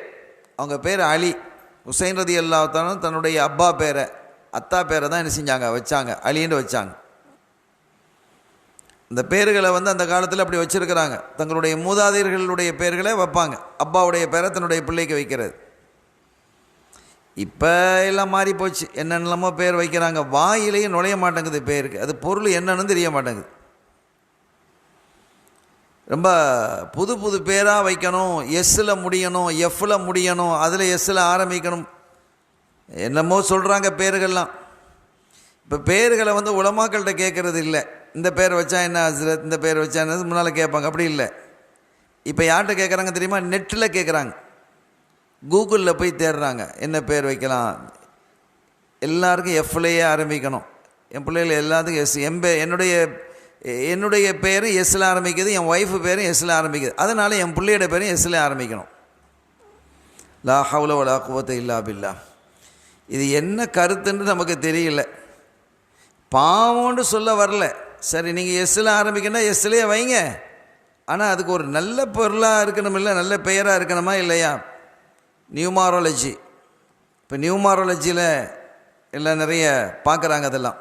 அவங்க பேர் அலி. ஹுசைன் ரலியல்லாஹு தஆலா தன்னுடைய அப்பா பேரை, அத்தா பேரை தான் என்ன செஞ்சாங்க, வச்சாங்க, அலின்னு வச்சாங்க. இந்த பேர்களை வந்து அந்த காலத்தில் அப்படி வச்சுருக்கிறாங்க. தங்களுடைய மூதாதையர்களுடைய பேர்களை வைப்பாங்க. அப்பாவுடைய பேரை தன்னுடைய பிள்ளைக்கு வைக்கிறது. இப்போ எல்லாம் மாறி போச்சு. என்னென்னமோ பேர் வைக்கிறாங்க. வாயிலேயே நுழைய மாட்டேங்குது பேருக்கு. அது பொருள் என்னன்னு தெரிய மாட்டேங்குது. ரொம்ப புது புது பேராக வைக்கணும். எஸ்ஸில் முடியணும், எஃப்பில் முடியணும், அதில் எஸ்ஸில் ஆரம்பிக்கணும், என்னமோ சொல்கிறாங்க பேர்கள்லாம். இப்போ பேர்களை வந்து உலமாக்கள்கிட்ட கேட்குறது இல்லை. இந்த பேர் வச்சா என்ன ஹஸ்ரத், இந்த பேர் வச்சா என்ன, முன்னால் கேட்பாங்க. அப்படி இல்லை. இப்போ யார்கிட்ட கேட்குறாங்க தெரியுமா? நெட்டில் கேட்குறாங்க. கூகுளில் போய் தேடுறாங்க என்ன பேர் வைக்கலாம். எல்லாருக்கும் எஃப்லேயே ஆரம்பிக்கணும். என் பிள்ளைகள் எல்லாத்துக்கும் எஸ். என்னுடைய பேரும் எஸ்ஸில் ஆரம்பிக்குது, என் ஒய்ஃபு பேரும் எஸ்ஸில் ஆரம்பிக்குது. அதனால் என் பிள்ளையோட பேரும் எஸ்ஸில் ஆரம்பிக்கணும். லா ஹவ்ல வலா குவத்த இல்லா பில்லா. இது என்ன கருத்துன்னு நமக்கு தெரியல. பாவம்னு சொல்ல வரல. சரி, நீங்கள் எஸ்ஸில் ஆரம்பிக்கணும்னா எஸ்ஸிலே வைங்க. ஆனால் அதுக்கு ஒரு நல்ல பொருளாக இருக்கணும், இல்லை நல்ல பெயராக இருக்கணுமா இல்லையா? நியூமாரோலஜி. இப்போ நியூமாரோலஜியில் எல்லாம் நிறைய பார்க்குறாங்க. அதெல்லாம்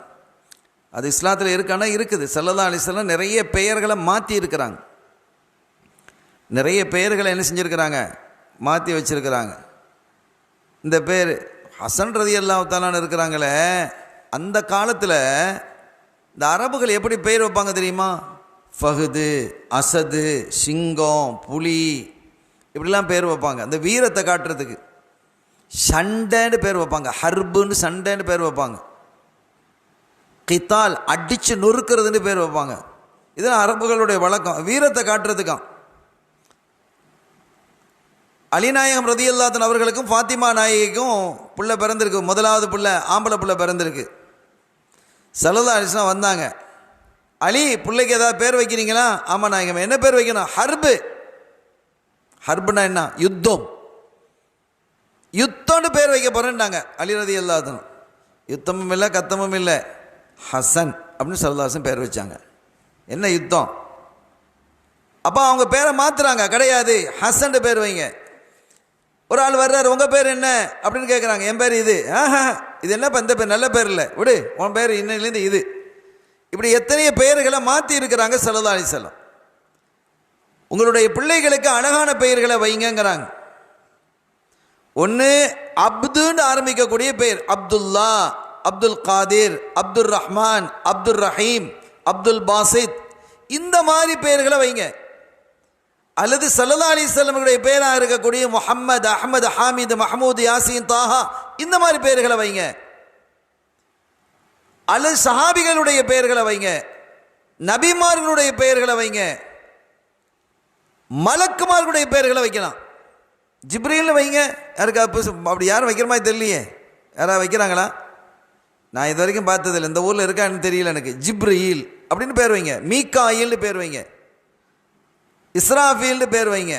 அது இஸ்லாத்தில் இருக்கானா? இருக்குது. ஸல்லல்லாஹு அலைஹி வஸல்லம் நிறைய பெயர்களை மாற்றி இருக்கிறாங்க. நிறைய பெயர்களை என்ன செஞ்சுருக்கிறாங்க, மாற்றி வச்சுருக்கிறாங்க. இந்த பேர் ஹசன் ரலியல்லாஹு தஆலா இருக்கிறாங்களே, அந்த காலத்தில் இந்த அரபுகள் எப்படி பெயர் வைப்பாங்க தெரியுமா? ஃபஹது, அசது, சிங்கம், புலி, இப்படிலாம் பேர் வைப்பாங்க. அந்த வீரத்தை காட்டுறதுக்கு. சண்டைன்னு பேர் வைப்பாங்க. ஹர்புன்னு சண்டைன்னு பேர் வைப்பாங்க. கித்தால், அடித்து நொறுக்கிறதுன்னு பேர் வைப்பாங்க. இதெல்லாம் அரபுகளுடைய வழக்கம், வீரத்தை காட்டுறதுக்காம். அலிநாயகம் ரலியல்லாஹு அன்ஹு அவர்களுக்கும் ஃபாத்திமா நாயகிக்கும் பிள்ளை பிறந்திருக்கு. முதலாவது பிள்ளை ஆம்பளை பிள்ளை பிறந்திருக்கு. ஸல்லல்லாஹு அலைஹி வஸல்லம் வந்தாங்க. அலி, பிள்ளைக்கு ஏதாவது பேர் வைக்கிறீங்களா? ஆமாம் நாயகம். என்ன பேர் வைக்கணும்? ஹர்பு. ஹர்புனா என்ன? யுத்தம். யுத்தம்னு பேர் வைக்க போகிறேன்னாங்க அலி ரலியல்லாஹு அன்ஹு. யுத்தமும் இல்லை, கத்தமும் இல்லை, ஹசன் அப்படின்னு ஸல்லல்லாஹு அலைஹி வஸல்லம் பேர் வச்சாங்க. என்ன யுத்தம்? அப்போ அவங்க பேரை மாற்றுறாங்க. கிடையாது, ஹசன் பேர் வைங்க. ஒரு ஆள் வர்றாரு, உங்கள் பேர் என்ன அப்படின்னு கேட்குறாங்க. என் பேர் இது. இது என்னப்பா இந்த பேர்? நல்ல பேர் இல்லை, விடு, உன் பேர் இன்னிலேருந்து இது. இப்படி எத்தனையோ பெயர்களை மாற்றி இருக்கிறாங்க ஸல்லல்லாஹு அலைஹி வஸல்லம். உங்களுடைய பிள்ளைகளுக்கு அழகான பெயர்களை வைங்கிறாங்க. ஒன்று அப்துன்னு ஆரம்பிக்கக்கூடிய பெயர். அப்துல்லா, அப்துல் காதிர், அப்துல் ரஹ்மான், அப்துல் ரஹீம், அப்துல் பாசித், இந்த மாதிரி பெயர்களை வைங்க. அல்லது ஸல்லல்லாஹு அலைஹி வஸல்லம் பெயராக இருக்கக்கூடிய முஹம்மது, அஹ்மது, ஹாமிது, மஹமூது, யாசீன், தாஹா, இந்த மாதிரி பெயர்களை வைங்க. அல்லது சஹாபிகளுடைய பெயர்களை வைங்க. நபிமார்களுடைய பெயர்களை வைங்க. மலக்குமார்களுடைய பெயர்களை வைக்கலாம். ஜிப்ரீல்னு வைங்க. யாருக்கா அப்படி யாரும் வைக்கிற மாதிரி தெரியலையே. யாராவது வைக்கிறாங்களா? நான் இது வரைக்கும் பார்த்ததில்லை. இந்த ஊரில் இருக்கான்னு தெரியல எனக்கு. ஜிப்ரீல் அப்படின்னு பேர் வைங்க. மீகாயில்னு பேர் வைங்க. இஸ்ராஃபீல்னு பேர் வைங்க.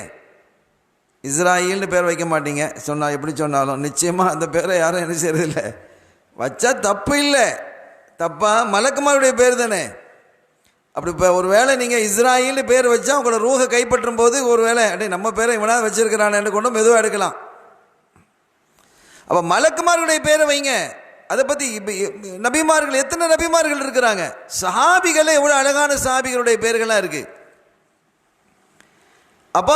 இஸ்ராயில்னு பேர் வைக்க மாட்டீங்க. சொன்னால் எப்படி சொன்னாலும் நிச்சயமாக அந்த பேரை யாரும் என்ன செய்யறதில்லை. வச்சா தப்பு இல்லை. தப்பா? மலக்குமாருடைய பேர் தானே. அப்படி இப்போ ஒரு வேளை நீங்கள் இஸ்ராயில்னு பேர் வச்சா உங்களோட ரூஹை கைப்பற்றும் போது ஒரு வேளை அடே நம்ம பேரை இவனாவது வச்சிருக்கிறான்னு கொண்டு மெதுவாக எடுக்கலாம். அப்போ மலக்குமார்களுடைய பேரை வைங்க. அதை பற்றி நபிமார்கள், எத்தனை நபிமார்கள் இருக்கிறாங்க. சஹாபிகளே எவ்வளோ அழகான சஹாபிகளுடைய பேர்கள்லாம் இருக்குது. அப்போ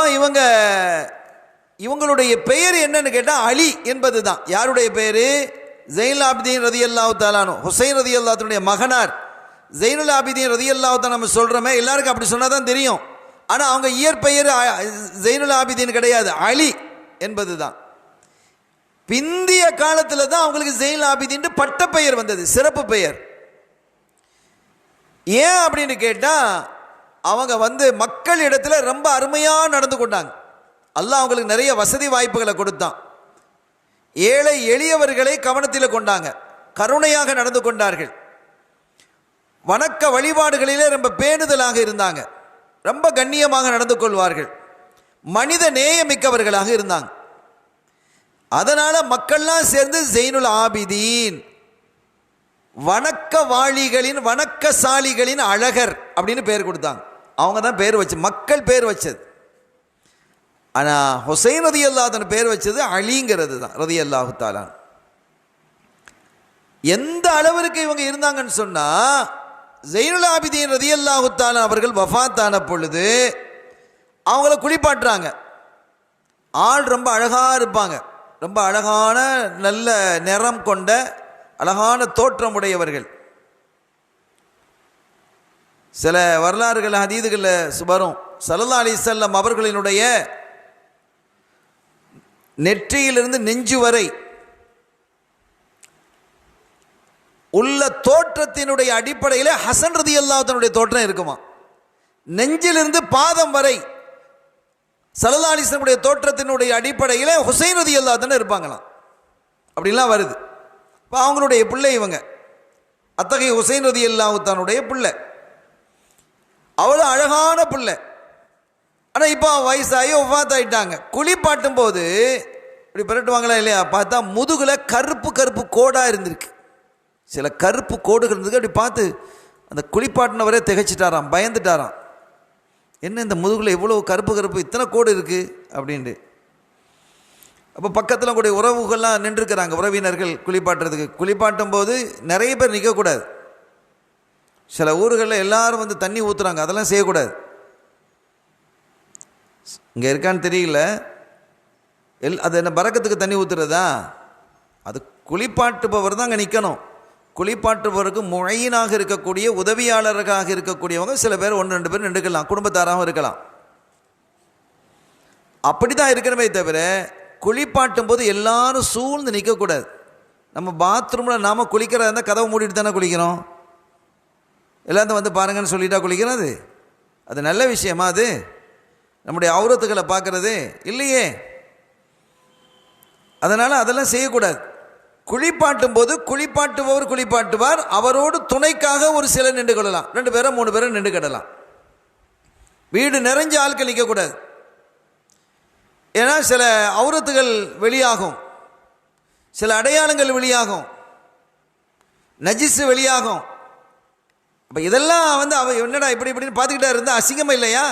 இவங்களுடைய பெயர் என்னன்னு கேட்டால் அலி என்பது தான். யாருடைய பேர்? ஜைனுல் ஆபிதீன் ரலியல்லாஹு தஆலா அன்ஹு, ஹுசைன் ரலியல்லாஹு தஆலாவுடைய மகனார் ஜைனுல் ஆபிதீன் ரலியல்லாஹு தஆலா. நம்ம சொல்கிறோமே, எல்லாருக்கும் அப்படி சொன்னால் தான் தெரியும். ஆனால் அவங்க இயற்பெயர் ஜைனுல் ஆபிதீன் கிடையாது, அலி என்பது தான். பிந்திய காலத்தில் தான் அவங்களுக்கு ஜைனுல் ஆபிதீன் பட்ட பெயர் வந்தது, சிறப்பு பெயர். ஏன் அப்படின்னு கேட்டால், அவங்க மக்கள் இடத்துல ரொம்ப அருமையாக நடந்து கொண்டாங்க. அல்லாஹ் அவங்களுக்கு நிறைய வசதி வாய்ப்புகளை கொடுத்தான். ஏழை எளியவர்களை கவனத்தில் கொண்டாங்க, கருணையாக நடந்து கொண்டார்கள், வணக்க வழிபாடுகளிலே ரொம்ப பேணுதலாக இருந்தாங்க, ரொம்ப கண்ணியமாக நடந்து கொள்வார்கள், மனித நேயமிக்கவர்களாக இருந்தாங்க. அதனால மக்கள்லாம் சேர்ந்து ஜெயினுல் ஆபிதீன், வணக்கவாளிகளின் வணக்கசாலிகளின் அழகர் அப்படின்னு பேர் கொடுத்தாங்க. அவங்க தான் பேர் வச்சு, மக்கள் பேர் வச்சது. ஆனால் ஹுசைன் ரலியல்லாஹு பேர் வச்சது அலிங்கிறது தான் ரலியல்லாஹு தஆலா. எந்த அளவிற்கு இவங்க இருந்தாங்கன்னு சொன்னால், ஜெயினுல் ஆபிதீன் ரலியல்லாஹு தஆலா அவர்கள் வஃபாத்தான பொழுது அவங்கள குளிப்பாட்டுறாங்க. ஆள் ரொம்ப அழகாக இருப்பாங்க, ரொம்ப அழகான நல்ல நிறம் கொண்ட அழகான தோற்றமுடையவர்கள். சில வரலாறுகள் ஹதீதுகளில் வரும், ஸல்லல்லாஹு அலைஹி வஸல்லம் அவர்களினுடைய நெற்றியிலிருந்து நெஞ்சு வரை உள்ள தோற்றத்தினுடைய அடிப்படையில் ஹசன் ரலியல்லாஹு தன்னுடைய தோற்றம் இருக்குமா. நெஞ்சிலிருந்து பாதம் வரை ஸல்லல்லாஹு அலைஹி வஸல்லம் தோற்றத்தினுடைய அடிப்படையில் ஹுசைன் ரலியல்லாஹு தஆலா இருப்பாங்களாம். அப்படிலாம் வருது. இப்போ அவங்களுடைய பிள்ளை இவங்க, அத்தகைய ஹுசைன் ரலியல்லாஹு தஆலாவுடைய பிள்ளை, அவ்வளோ அழகான பிள்ளை. ஆனால் இப்போ வயசாகி வஃபாத் ஆகிட்டாங்க. குளிப்பாட்டும் போது இப்படி பிரட்டுவாங்களா இல்லையா, பார்த்தா முதுகில் கருப்பு கருப்பு கோடாக இருந்திருக்கு, சில கருப்பு கோடுகள் இருந்தது. அப்படி பார்த்து அந்த குளிப்பாட்டினவரே திகைச்சிட்டாராம், பயந்துட்டாராம். என்ன இந்த முதுகில் இவ்வளோ கருப்பு கருப்பு இத்தனை கோடு இருக்குது அப்படின்ட்டு. அப்போ பக்கத்தில் கூட உறவுகள்லாம் நின்றுருக்கிறாங்க, உறவினர்கள் குளிப்பாட்டுறதுக்கு. குளிப்பாட்டும் போது நிறைய பேர் நிற்கக்கூடாது. சில ஊர்களில் எல்லாரும் வந்து தண்ணி ஊற்றுறாங்க, அதெல்லாம் செய்யக்கூடாது. இங்கே இருக்கான்னு தெரியல, அது என்ன பரக்கத்துக்கு தண்ணி ஊற்றுறதா? அது குளிப்பாட்டுபவர் தான் அங்கே நிற்கணும். குளிப்பாட்டுபவருக்கு முழையினாக இருக்கக்கூடிய உதவியாளர்களாக இருக்கக்கூடியவங்க சில பேர் 1-2 பேர் நின்றுக்கலாம், குடும்பத்தாராகவும் இருக்கலாம். அப்படி தான் இருக்கணுமே தவிர குளிப்பாட்டும் போது எல்லாரும் சூழ்ந்து நிற்கக்கூடாது. நம்ம பாத்ரூமில் நாம் குளிக்கிறதா இருந்தால் கதவை மூடிட்டு தானே குளிக்கிறோம், எல்லாத்தையும் வந்து பாருங்கன்னு சொல்லிட்டா குளிக்கிறது அது நல்ல விஷயமா? அது நம்முடைய அவுரத்துக்களை பார்க்கறது இல்லையே. அதனால் அதெல்லாம் செய்யக்கூடாது. குளிப்பாட்டும் போது குளிப்பாட்டுபவர் குளிப்பாட்டுவார், அவரோடு துணைக்காக ஒரு சிலர் நின்று கொள்ளலாம், 2 பேரோ 3 பேரோ நின்று கிடலாம். வீடு நிறைஞ்ச ஆட்கள் நிற்கக்கூடாது. ஏன்னா சில அவுரத்துகள் வெளியாகும், சில அடையாளங்கள் வெளியாகும், நஜிஸ் வெளியாகும். அப்போ இதெல்லாம் வந்து அவ என்னடா இப்படி இப்படின்னு பார்த்துக்கிட்டா இருந்தால் அசிங்கமாக இல்லையா?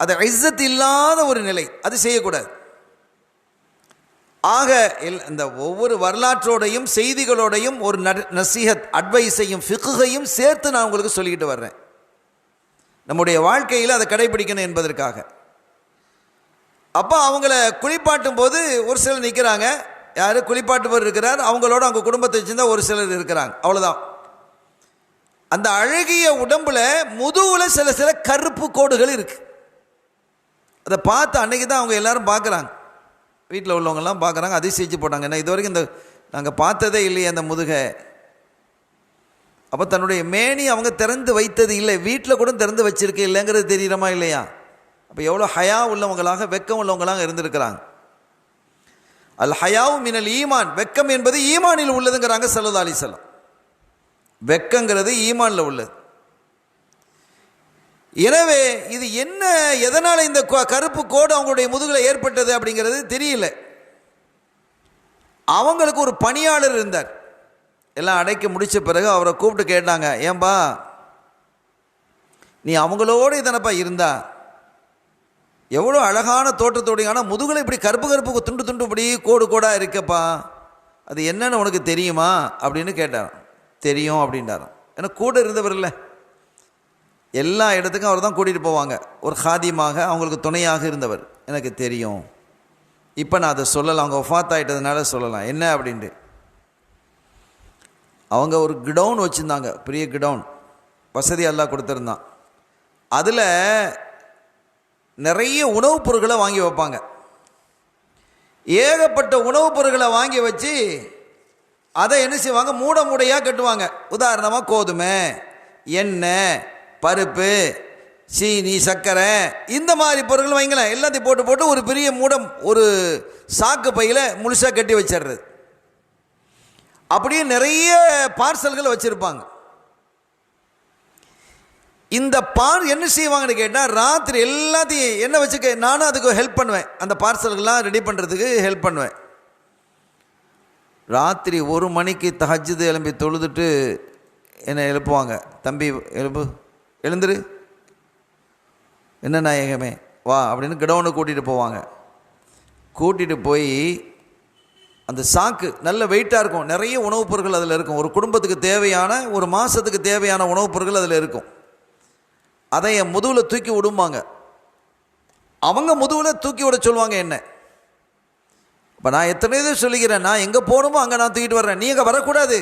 அது இஸ்ஸத் இல்லாத ஒரு நிலை, அது செய்யக்கூடாது. ஆக இந்த ஒவ்வொரு வரலாற்றோடையும் செய்திகளோடையும் ஒரு நசீஹத் அட்வைஸையும் ஃபிக்ஹையும் சேர்த்து நான் உங்களுக்கு சொல்லிக்கிட்டு வர்றேன். நம்முடைய வாழ்க்கையில் அதை கடைபிடிக்கணும் என்பதற்காக. அப்போ அவங்கள குளிப்பாட்டும் போது ஒரு சிலர் நிற்கிறாங்க, யார் குளிப்பாட்டுபவர் இருக்கிறார், அவங்களோட அவங்க குடும்பத்தை சேர்ந்தால் ஒரு சிலர் இருக்கிறாங்க, அவ்வளோதான். அந்த அழகிய உடம்புல முதுகில் சில கருப்பு கோடுகள் இருக்குது. அதை பார்த்து அன்னைக்கு தான் அவங்க எல்லாரும் பார்க்குறாங்க, வீட்டில் உள்ளவங்கெல்லாம் பார்க்குறாங்க, அதிசயிச்சு போட்டாங்க. ஏன்னா இது வரைக்கும் நாங்கள் பார்த்ததே இல்லையே அந்த முதுகை. அப்போ தன்னுடைய மேனி அவங்க திறந்து வைத்தது இல்லை, வீட்டில் கூட திறந்து வச்சிருக்க இல்லைங்கிறது தெரியுறமா இல்லையா? அப்போ எவ்வளோ ஹயா உள்ளவங்களாக, வெக்கம் உள்ளவங்களாக இருந்திருக்கிறாங்க. அல் ஹயாவு மினல் ஈமான், வெக்கம் என்பது ஈமானில் உள்ளதுங்கிறாங்க ஸல்லல்லாஹு அலைஹி வஸல்லம். வெக்கங்கிறது ஈமானில் உள்ளது. எனவே இது என்ன, எதனால் இந்த கருப்பு கோடு அவங்களுடைய முதுகில் ஏற்பட்டது அப்படிங்கிறது தெரியல. அவங்களுக்கு ஒரு பணியாளர் இருந்தார். எல்லாம் அடைக்க முடித்த பிறகு அவரை கூப்பிட்டு கேட்டாங்க, ஏன்பா நீ அவங்களோடு இதனப்பா இருந்தா, எவ்வளோ அழகான தோற்றத்தோடைய, ஆனால் முதுகில் இப்படி கருப்பு கருப்பு துண்டு துண்டு இப்படி கோடு கோடாக இருக்கப்பா, அது என்னன்னு உனக்கு தெரியுமா அப்படின்னு கேட்டார். தெரியும் அப்படின்றாராம். ஏன்னா கூட இருந்தவர் இல்லை, எல்லா இடத்துக்கும் அவர் தான் கூட்டிகிட்டு போவாங்க, ஒரு ஹாதிமாக அவங்களுக்கு துணையாக இருந்தவர். எனக்கு தெரியும், இப்போ நான் அதை சொல்லலாம், அவங்க வஃபாத் ஆகிட்டதுனால சொல்லலாம். என்ன அப்படின்ட்டு, அவங்க ஒரு கிடவுன் வச்சுருந்தாங்க, பெரிய கிடவுன், வசதி எல்லாம் கொடுத்துருந்தான். அதில் நிறைய உணவுப் பொருட்களை வாங்கி வைப்பாங்க. ஏகப்பட்ட உணவுப் பொருட்களை வாங்கி வச்சு அதை என்ன செய்வாங்க, மூட மூடையாக கட்டுவாங்க. உதாரணமாக கோதுமை, எண்ணெய், பருப்பு, சீனி, சர்க்கரை, இந்த மாதிரி பொருட்கள் வைங்களேன், எல்லாத்தையும் போட்டு போட்டு ஒரு பெரிய மூடம் ஒரு சாக்கு பையில் முழுசாக கட்டி வச்சிடுறது. அப்படியே நிறைய பார்சல்களை வச்சுருப்பாங்க. இந்த என்ன செய்வாங்கன்னு கேட்டால், ராத்திரி எல்லாத்தையும் என்ன வச்சுக்க, நானும் அதுக்கு ஹெல்ப் பண்ணுவேன், அந்த பார்சல்கள்லாம் ரெடி பண்ணுறதுக்கு ஹெல்ப் பண்ணுவேன். ராத்திரி 1 மணிக்கு தஹஜ்ஜுது எழும்பி தொழுதுட்டு என்னை எழுப்புவாங்க. தம்பி எழுந்துரு, என்ன நாயகமே வா அப்படின்னு கிடவுனை கூட்டிகிட்டு போவாங்க. கூட்டிகிட்டு போய் அந்த சாக்கு நல்ல வெயிட்டாக இருக்கும், நிறைய உணவுப் பொருட்கள் அதில் இருக்கும். ஒரு குடும்பத்துக்கு தேவையான, ஒரு மாதத்துக்கு தேவையான உணவுப் பொருட்கள் அதில் இருக்கும். அதை என் முதுகில் தூக்கி விடுவாங்க. அவங்க முதுகில் தூக்கி விட சொல்லுவாங்க என்ன. இப்போ நான் எத்தனை இதை சொல்லிக்கிறேன், நான் எங்கே போகணுமோ அங்கே நான் தூக்கிட்டு வர்றேன், நீ அங்கே வரக்கூடாது,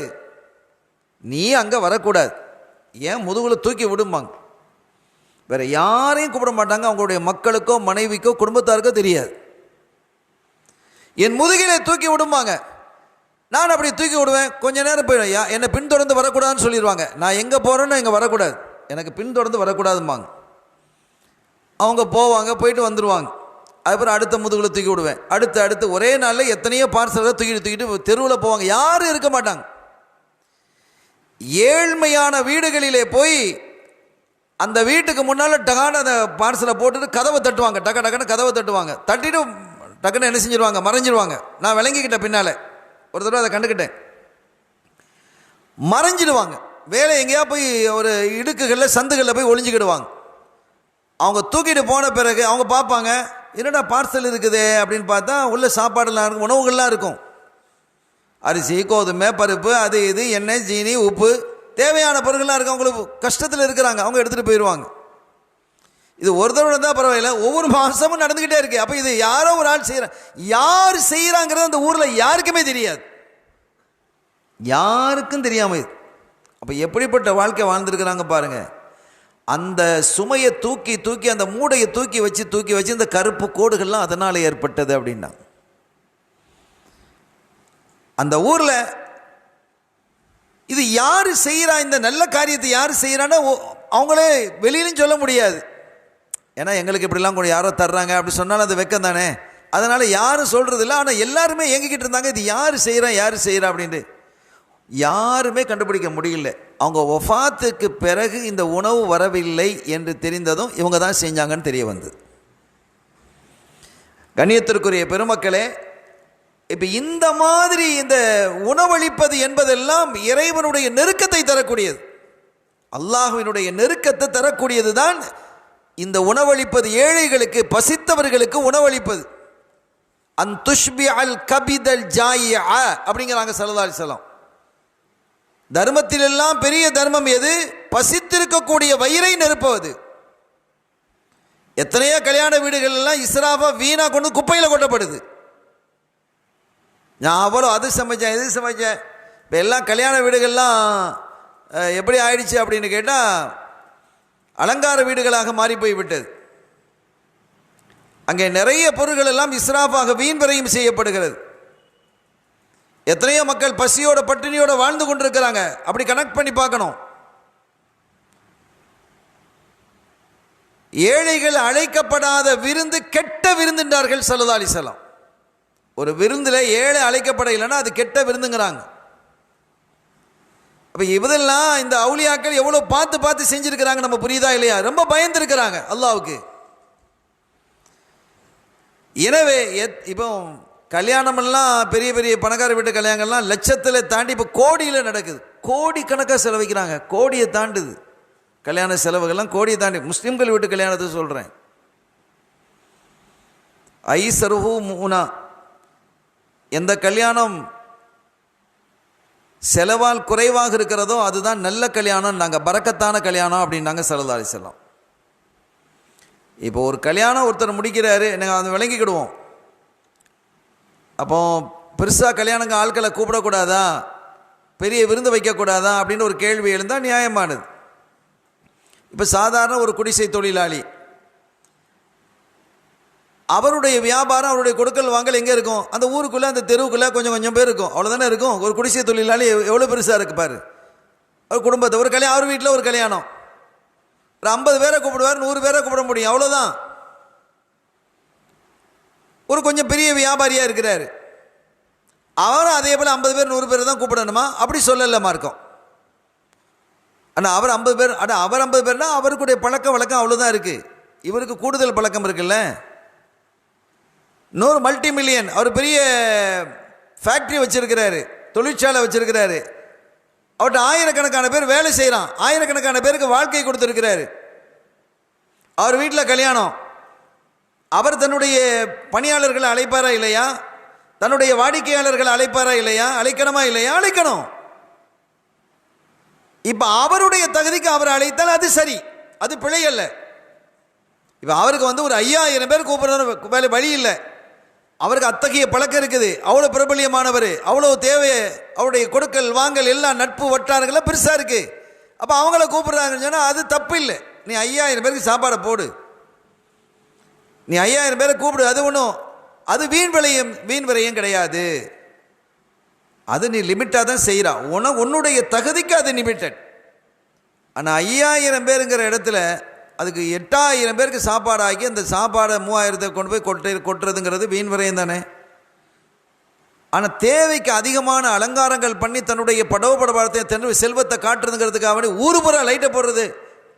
நீ அங்கே வரக்கூடாது, ஏன் முதுகில் தூக்கி விடுவாங்க. வேறு யாரையும் கூப்பிட மாட்டாங்க, அவங்களுடைய மக்களுக்கோ மனைவிக்கோ குடும்பத்தாருக்கோ தெரியாது. என் முதுகிலே தூக்கி விடுவாங்க. நான் அப்படி தூக்கி விடுவேன், கொஞ்ச நேரம் போயிடும், என்னை பின்தொடர்ந்து வரக்கூடாதுன்னு சொல்லிடுவாங்க. நான் எங்கே போகிறேன்னு இங்கே வரக்கூடாது, எனக்கு பின்தொடர்ந்து வரக்கூடாதும்பாங்க. அவங்க போவாங்க, போயிட்டு வந்துடுவாங்க. அதுக்கப்புறம் அடுத்த முதுகில் தூக்கி விடுவேன். அடுத்து ஒரே நாளில் எத்தனையோ பார்சலை தூக்கிட்டு தெருவில் போவாங்க, யாரும் இருக்க மாட்டாங்க. ஏழ்மையான வீடுகளிலே போய் அந்த வீட்டுக்கு முன்னால் டகான அந்த பார்சலை போட்டுட்டு கதவை தட்டுவாங்க, டக்குன்னு கதவை தட்டுவாங்க. தட்டிட்டு டக்குன்னு என்ன செஞ்சிருவாங்க, மறைஞ்சிருவாங்க. நான் விளங்கிக்கிட்டேன், பின்னால் ஒரு தடவை அதை கண்டுக்கிட்டேன், மறைஞ்சிடுவாங்க. வேலை எங்கேயா போய் ஒரு இடுக்குகளில் சந்துகளில் போய் ஒளிஞ்சிக்கிடுவாங்க. அவங்க தூக்கிட்டு போன பிறகு அவங்க பார்ப்பாங்க, என்னடா பார்சல் இருக்குது அப்படின்னு பார்த்தா உள்ள சாப்பாடுலாம் இருக்கும், உணவுகள்லாம் இருக்கும், அரிசி, கோதுமை, பருப்பு, அது இது, எண்ணெய், சீனி, உப்பு, தேவையான பொருட்கள்லாம் இருக்கும். அவங்களுக்கு கஷ்டத்தில் இருக்கிறாங்க, அவங்க எடுத்துகிட்டு போயிடுவாங்க. இது ஒரு தடவை தான் பரவாயில்ல, ஒவ்வொரு மாதமும் நடந்துக்கிட்டே இருக்கு. அப்போ இது யாரோ ஒரு ஆள் செய்கிறாங்க, யார் செய்கிறாங்கிறது அந்த ஊரில் யாருக்குமே தெரியாது, யாருக்கும் தெரியாமல். அப்போ எப்படிப்பட்ட வாழ்க்கை வாழ்ந்துருக்கிறாங்க பாருங்கள். அந்த சுமையை தூக்கி அந்த மூடையை தூக்கி வச்சு இந்த கருப்பு கோடுகள்லாம் அதனால் ஏற்பட்டது அப்படின்னா. அந்த ஊரில் இது யார் செய்கிறா, இந்த நல்ல காரியத்தை யார் செய்கிறான்னு அவங்களே வெளியிலும் சொல்ல முடியாது. ஏன்னா எங்களுக்கு இப்படிலாம் கூட யாரோ தர்றாங்க அப்படி சொன்னாலும் அது வெக்கம் தானே, அதனால் யாரும் சொல்கிறது இல்லை. ஆனால் எல்லாருமே ஏங்கிக்கிட்டு இருந்தாங்க, இது யார் செய்கிறா அப்படின்ட்டு. யாருமே கண்டுபிடிக்க முடியல. அவங்க வஃபாத்துக்கு பிறகு இந்த உணவு வரவில்லை என்று தெரிந்ததும் இவங்க தான் செஞ்சாங்கன்னு தெரிய வந்தது. கண்ணியத்திற்குரிய பெருமக்களே, இப்போ இந்த மாதிரி இந்த உணவளிப்பது என்பதெல்லாம் இறைவனுடைய நெருக்கத்தை தரக்கூடியது, அல்லாஹ்வினுடைய நெருக்கத்தை தரக்கூடியது தான் இந்த உணவளிப்பது. ஏழைகளுக்கு, பசித்தவர்களுக்கு உணவளிப்பது. அன் துஷ்பி அல் கபிதல் ஜாயிஆ அப்படிங்கிறாங்க ஸல்லல்லாஹு அலைஹி வஸல்லம். தர்மத்திலெல்லாம் பெரிய தர்மம் எது? பசித்திருக்கக்கூடிய வயிறை நிரப்புவது. எத்தனையோ கல்யாண வீடுகள் எல்லாம் இஸ்ராஃபா வீணா கொண்டு குப்பையில் கொட்டப்படுது. நான் அவ்வளோ அது சமைச்சேன் இது சமைச்சேன். இப்போ எல்லாம் கல்யாண வீடுகள்லாம் எப்படி ஆயிடுச்சு அப்படின்னு கேட்டால் அலங்கார வீடுகளாக மாறி போய் விட்டது. அங்கே நிறைய பொருட்கள் எல்லாம் இஸ்ராஃபாக வீண் விரயம் செய்யப்படுகிறது. எத்தனையோ மக்கள் பசியோட பட்டினியோட வாழ்ந்து கொண்டிருக்கிறாங்க. அப்படி கனெக்ட் பண்ணி பார்க்கணும். ஏழைகள் அழைக்கப்படாத விருந்து கெட்ட விருந்துன்றார்கள் ஸல்லல்லாஹு அலைஹி வஸல்லம். ஒரு விருந்தில் ஏழை அழைக்கப்படலைன்னா அது கெட்ட விருந்துங்கிறாங்க. அப்போ இதெல்லாம் இந்த அவுலியாக்கள் எவ்வளோ பார்த்து செஞ்சுருக்கிறாங்க, நம்ம புரியுதா இல்லையா? ரொம்ப பயந்துருக்கிறாங்க அல்லாஹ்வுக்கு. எனவே இப்போ கல்யாணமெல்லாம் பெரிய பெரிய பணக்கார வீட்டு கல்யாணங்கள்லாம் லட்சத்தில் தாண்டி இப்போ கோடியில் நடக்குது. கோடி கணக்காக செலவிக்கிறாங்க, கோடியை தாண்டுது கல்யாண செலவுகள்லாம், கோடியை தாண்டி. முஸ்லீம்கள் வீட்டு கல்யாணத்தை சொல்கிறேன். ஐசருஹு மூனா, எந்த கல்யாணம் செலவால் குறைவாக இருக்கிறதோ அதுதான் நல்ல கல்யாணம், நாங்கள் பரக்கத்தான கல்யாணம் அப்படின்னாங்க ஸல்லல்லாஹு அலைஹி வஸல்லம். இப்போ ஒரு கல்யாணம் ஒருத்தர் முடிக்கிறாரு, நாங்கள் அதை விளங்கிக்கிடுவோம். அப்போ பெருசாக கல்யாணங்க ஆட்களை கூப்பிடக்கூடாதா, பெரிய விருந்து வைக்கக்கூடாதா அப்படின்னு ஒரு கேள்வி எழுந்தால் நியாயமானது. இப்போ சாதாரண ஒரு குடிசை தொழிலாளி, அவருடைய வியாபாரம், அவருடைய கொடுக்கல் வாங்கல் எங்கே இருக்கும்? அந்த ஊருக்குள்ளே, அந்த தெருவுக்குள்ளே கொஞ்சம் பேர் இருக்கும், அவ்வளோதானே இருக்கும். ஒரு குடிசை தொழிலாளி எவ்வளோ பெருசாக இருக்கு பாரு. ஒரு குடும்பத்தை, ஒரு கல்யாணம், அவர் வீட்டில் ஒரு கல்யாணம், ஒரு 50 பேரை கூப்பிடுவார், 100 பேரை கூப்பிட முடியும், அவ்வளோதான். ஒரு கொஞ்சம் பெரிய வியாபாரியாக இருக்கிறார், அவரும் அதே போல் 50 பேர் 100 பேர் தான் கூப்பிடணுமா? அப்படி சொல்லலை மார்க்கம். ஆனால் அவர் 50 பேர், ஆனால் அவர் 50 பேர்னா அவருக்குடைய பழக்க வழக்கம் அவ்வளோதான் இருக்குது. இவருக்கு கூடுதல் பழக்கம் இருக்குல்ல. இன்னொரு மல்டி மில்லியன், அவர் பெரிய ஃபேக்ட்ரி வச்சிருக்கிறாரு, தொழிற்சாலை வச்சிருக்கிறாரு, அவர்கிட்ட ஆயிரக்கணக்கான பேர் வேலை செய்கிறான், ஆயிரக்கணக்கான பேருக்கு வாழ்க்கை கொடுத்துருக்கிறாரு. அவர் வீட்டில் கல்யாணம், அவர் தன்னுடைய பணியாளர்களை அழைப்பாரா இல்லையா? தன்னுடைய வாடிக்கையாளர்களை அழைப்பாரா இல்லையா? அழைக்கணுமா இல்லையா? அழைக்கணும். இப்போ அவருடைய தகுதிக்கு அவர் அழைத்தால் அது சரி, அது பிழை அல்ல. இப்போ அவருக்கு ஒரு 5000 பேர் கூப்பிடுறது வேலை வழி இல்லை. அவருக்கு அத்தகைய பழக்கம் இருக்குது, அவ்வளோ பிரபல்யமானவர், அவ்வளோ தேவை, அவருடைய கொடுக்கல் வாங்கல் எல்லாம் நட்பு வட்டாரங்கள்லாம் பெருசாக இருக்குது. அப்போ அவங்கள கூப்பிடுறாங்கன்னு சொன்னால் அது தப்பு இல்லை. நீ 5000 பேருக்கு சாப்பாடை போடு, நீ 5000 பேரை கூப்பிடு, அது ஒன்றும், அது வீண் விரயம் கிடையாது. அது நீ லிமிட்டாக தான் செய்கிறா, உன்னுடைய தகுதிக்கு அது லிமிட்டட். ஆனால் 5000 பேருங்கிற இடத்துல அதுக்கு 8000 பேருக்கு சாப்பாடு ஆக்கி அந்த சாப்பாடை 3000 கொண்டு போய் கொட்டுறதுங்கிறது வீண் விரயம் தானே. ஆனால் தேவைக்கு அதிகமான அலங்காரங்கள் பண்ணி தன்னுடைய படவப்படத்தை தன்னுடைய செல்வத்தை காட்டுறதுங்கிறதுக்காக வேண்டி ஊரு பூரா லைட்டை போடுறது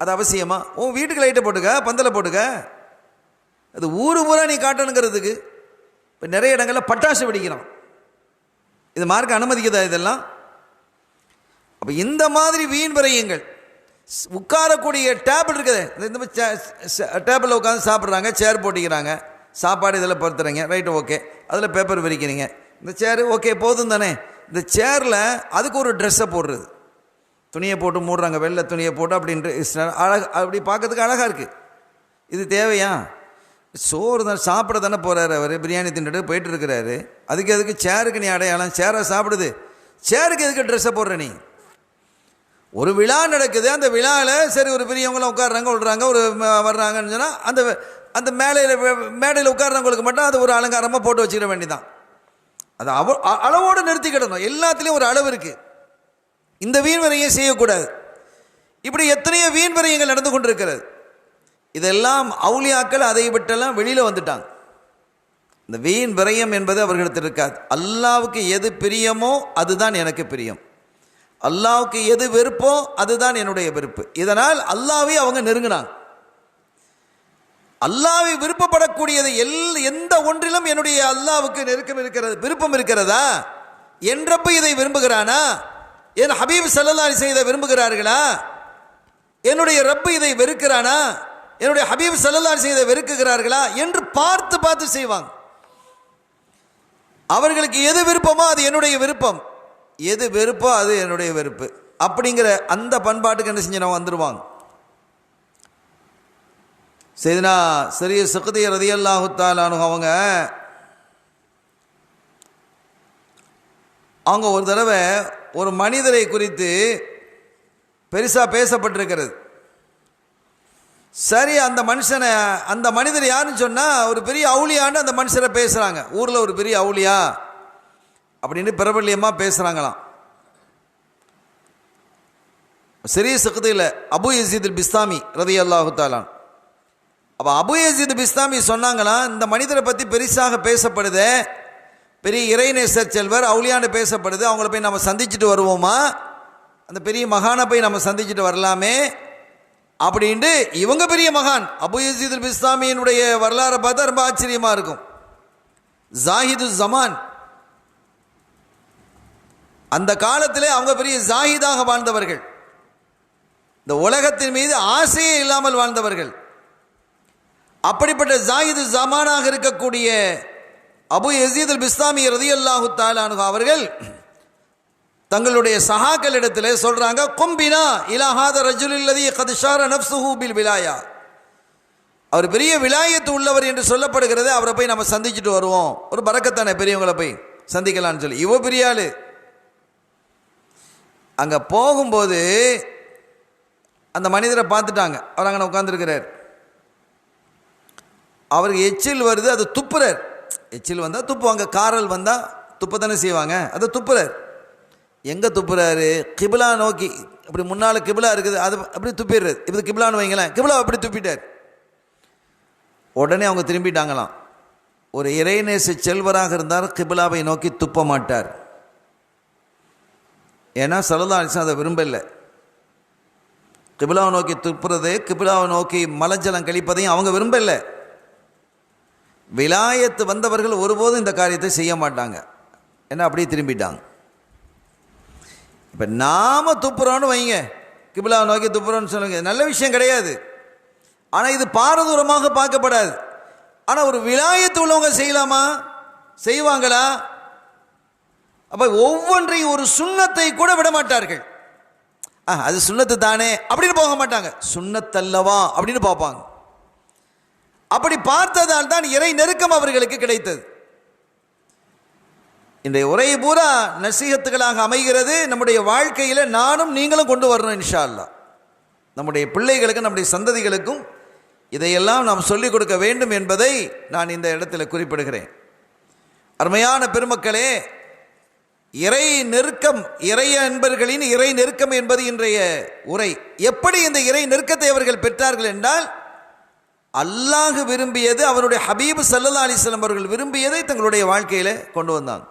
அது அவசியமா? உன் வீட்டுக்கு லைட்டை போட்டுக்க, பந்தலை போட்டுக்க, அது ஊரு பூரா நீ காட்டணுங்கிறதுக்கு. இப்போ நிறைய இடங்களில் பட்டாசு வெடிக்கிறோம், இது மார்க்க அனுமதிக்குதா இதெல்லாம்? அப்போ இந்த மாதிரி வீண் விரயங்கள், உட்காரக்கூடிய டேபிள் இருக்குது, இந்த டேபிளில் உட்காந்து சாப்பிட்றாங்க, சேர் போட்டிக்கிறாங்க, சாப்பாடு இதில் படுத்துறீங்க, ரைட்டு ஓகே, அதில் பேப்பர் விரிக்கிறீங்க, இந்த சேரு ஓகே போதும் தானே. இந்த சேரில் அதுக்கு ஒரு ட்ரெஸ்ஸை போடுறது, துணியை போட்டு மூடுறாங்க, வெள்ளை துணியை போட்டு அப்படின்ட்டு அழகு, அப்படி பார்க்கறதுக்கு அழகாக இருக்குது. இது தேவையா? சோறு தான் சாப்பிட தானே போகிறாரு, அவர் பிரியாணி தின்னுட்டு போயிட்டு இருக்கிறாரு, அதுக்கு சேருக்கு நீ அடையாளம்? சேரை சாப்பிடுது, சேருக்கு எதுக்கு ட்ரெஸ்ஸை போடுற நீ? ஒரு விழா நடக்குது, அந்த விழாவில் சரி ஒரு பெரியவங்களாம் உட்காடுறாங்க, விடுறாங்க, ஒரு வர்றாங்கன்னு சொன்னால் அந்த மேடையில் உட்கார்றவங்களுக்கு மட்டும் அது ஒரு அலங்காரமாக போட்டு வச்சுக்கிட வேண்டியதான். அது அளவோடு நிறுத்திக்கிடணும். எல்லாத்துலேயும் ஒரு அளவு இருக்குது. இந்த வீண் விரயம் செய்யக்கூடாது. இப்படி எத்தனையோ வீண் விரயங்கள் நடந்து கொண்டிருக்கிறது. இதெல்லாம் அவுலியாக்கள் அதை விட்டெல்லாம் வெளியில் வந்துட்டாங்க. இந்த வீண் விரயம் என்பது அவர்களிடத்தில் இருக்காது. அல்லாவுக்கு எது பிரியமோ அதுதான் எனக்கு பிரியம், அல்லாவுக்கு எது வெறுப்போ அதுதான் என்னுடைய வெறுப்பு. இதனால் அல்லாவை அவங்க நெருங்கினாங்க. அல்லாவை விருப்பப்படக்கூடியது எந்த ஒன்றிலும் என்னுடைய அல்லாவுக்கு நெருக்கம் இருக்கிறது, விருப்பம் இருக்கிறதா? என் ரப்பு இதை விரும்புகிறானா? என் ஹபீப் ஸல்லல்லாஹு அலைஹி வஸல்லம் இதை விரும்புகிறார்களா? என்னுடைய ரப்பு இதை வெறுக்கிறானா? என்னுடைய ஹபீப் ஸல்லல்லாஹு அலைஹி வஸல்லம் இதை வெறுக்குகிறார்களா என்று பார்த்து பார்த்து செய்வாங்க. அவர்களுக்கு எது விருப்பமோ அது என்னுடைய விருப்பம், எது வெறுப்போ அது என்னுடைய வெறுப்பு. அப்படிங்கிற அந்த பண்பாட்டுக்கு என்ன செஞ்சு வந்துடுவாங்க. சையதுனா ஸரிய ஸுக்தி ரலியல்லாஹு தஆலா அன்ஹு அவங்க ஒரு தடவை ஒரு மனிதரை குறித்து பெருசாக பேசப்பட்டிருக்கிறது. சரி, அந்த மனிதர் யாருன்னு சொன்னால் ஒரு பெரிய அவுலியான்னு அந்த மனுஷரை பேசுகிறாங்க. ஊரில் ஒரு பெரிய அவுலியா அப்படின்னு பிரபல்யமாக பேசுகிறாங்களாம். ஸரிய ஸுக்தியில் அபு யஸீத் பிஸ்தாமி ரலியல்லாஹு தஆலா, அப்போ அபு யஸீத் பிஸ்தாமி சொன்னாங்களாம், இந்த மனிதரை பற்றி பெருசாக பேசப்படுது, பெரிய இறைநேசர் செல்வர் அவுலியான்னு பேசப்படுது, அவங்கள போய் நம்ம சந்திச்சுட்டு வருவோமா, அந்த பெரிய மகானை போய் நம்ம சந்திச்சுட்டு வரலாமே அப்படின்ட்டு. இவங்க பெரிய மகான், அபு யஸீத் பிஸ்தாமியினுடைய வரலாறை பார்த்தா ரொம்ப ஆச்சரியமாக இருக்கும். ஜாஹிது ஜமான், அந்த காலத்திலே அவங்க பெரிய ஜாஹிதாக வாழ்ந்தவர்கள், இந்த உலகத்தின் மீது ஆசையே இல்லாமல் வாழ்ந்தவர்கள். அப்படிப்பட்ட ஜாஹிது ஜமானாக இருக்கக்கூடிய அபு யஸீத் பிஸ்தாமி ரலியல்லாஹு தஆலா அன்ஹு அவர்கள் தங்களுடைய சஹாக்களிடத்திலே சொல்றாங்க, கும்பினா இலா ஹாதா ரஜுலில்லதி கத் ஷார நஃப்ஸுஹு பில் விலாயா, அவர் பெரிய விலாயத்து உள்ளவர் என்று சொல்லப்படுகிறது, அவரை போய் நம்ம சந்திச்சுட்டு வருவோம், ஒரு பரக்கத்தானே பெரியவங்களை போய் சந்திக்கலான்னு சொல்லி. இவ பெரிய ஆளு. அங்கே போகும்போது அந்த மனிதரை பார்த்துட்டாங்க, அவர் அங்கே உட்காந்துருக்கிறார். அவருக்கு எச்சில் வருது, அது துப்புறார். எச்சில் வந்தால் துப்புவாங்க, காரல் வந்தால் துப்ப தானே செய்வாங்க, அதை துப்புறார். எங்கே துப்புறாரு? கிபிலா நோக்கி. அப்படி முன்னால் கிபிலா இருக்குது, அது அப்படி துப்பிடுறது. இப்போ கிபிலான்னு வைங்களேன், கிபிலா அப்படி துப்பிட்டார். உடனே அவங்க திரும்பிட்டாங்களாம். ஒரு இறைநேச செல்வராக இருந்தார், கிபிலாவை நோக்கி துப்ப மாட்டார். ஏன்னா ஸல்லல்லாஹு அலைஹி வஸல்லம் அதை விரும்பலை. கிபிலாவை நோக்கி துப்புறது, கிபிலாவை நோக்கி மலஜலம் கழிப்பதையும் அவங்க விரும்பலை. விலாயத்து வந்தவர்கள் ஒருபோதும் இந்த காரியத்தை செய்ய மாட்டாங்க. ஏன்னா அப்படியே திரும்பிட்டாங்க. இப்போ நாம துப்புறோன்னு வைங்க, கிபிலாவை நோக்கி துப்புறோன்னு சொல்லுங்க, நல்ல விஷயம் கிடையாது. ஆனால் இது பாரதூரமாக பார்க்கப்படாது. ஆனால் ஒரு விலாயத்து உள்ளவங்க செய்யலாமா? செய்வாங்களா? அப்போ ஒவ்வொன்றையும் ஒரு சுண்ணத்தை கூட விட மாட்டார்கள். அது சுண்ணத்து தானே அப்படின்னு போக மாட்டாங்க, சுண்ணத்தல்லவா அப்படின்னு பார்ப்பாங்க. அப்படி பார்த்ததால் தான் இறை நெருக்கம் அவர்களுக்கு கிடைத்தது. இந்த உரை பூரா நசீகத்துகளாக அமைகிறது. நம்முடைய வாழ்க்கையில் நானும் நீங்களும் கொண்டு வரணும் இன்ஷா அல்லாஹ். நம்முடைய பிள்ளைகளுக்கும் நம்முடைய சந்ததிகளுக்கும் இதையெல்லாம் நாம் சொல்லிக் கொடுக்க வேண்டும் என்பதை நான் இந்த இடத்துல குறிப்பிடுகிறேன். அருமையான பெருமக்களே, இறை நெருக்கம், இறை அன்பர்களின் இறை நெருக்கம் என்பது இன்றைய உரை. எப்படி இந்த இறை நெருக்கத்தை அவர்கள் பெற்றார்கள் என்றால், அல்லாஹ் விரும்பியது, அவருடைய ஹபீப் ஸல்லல்லாஹு அலைஹி வஸல்லம் அவர்கள் விரும்பியதை தங்களுடைய வாழ்க்கையில் கொண்டு வந்தாங்க.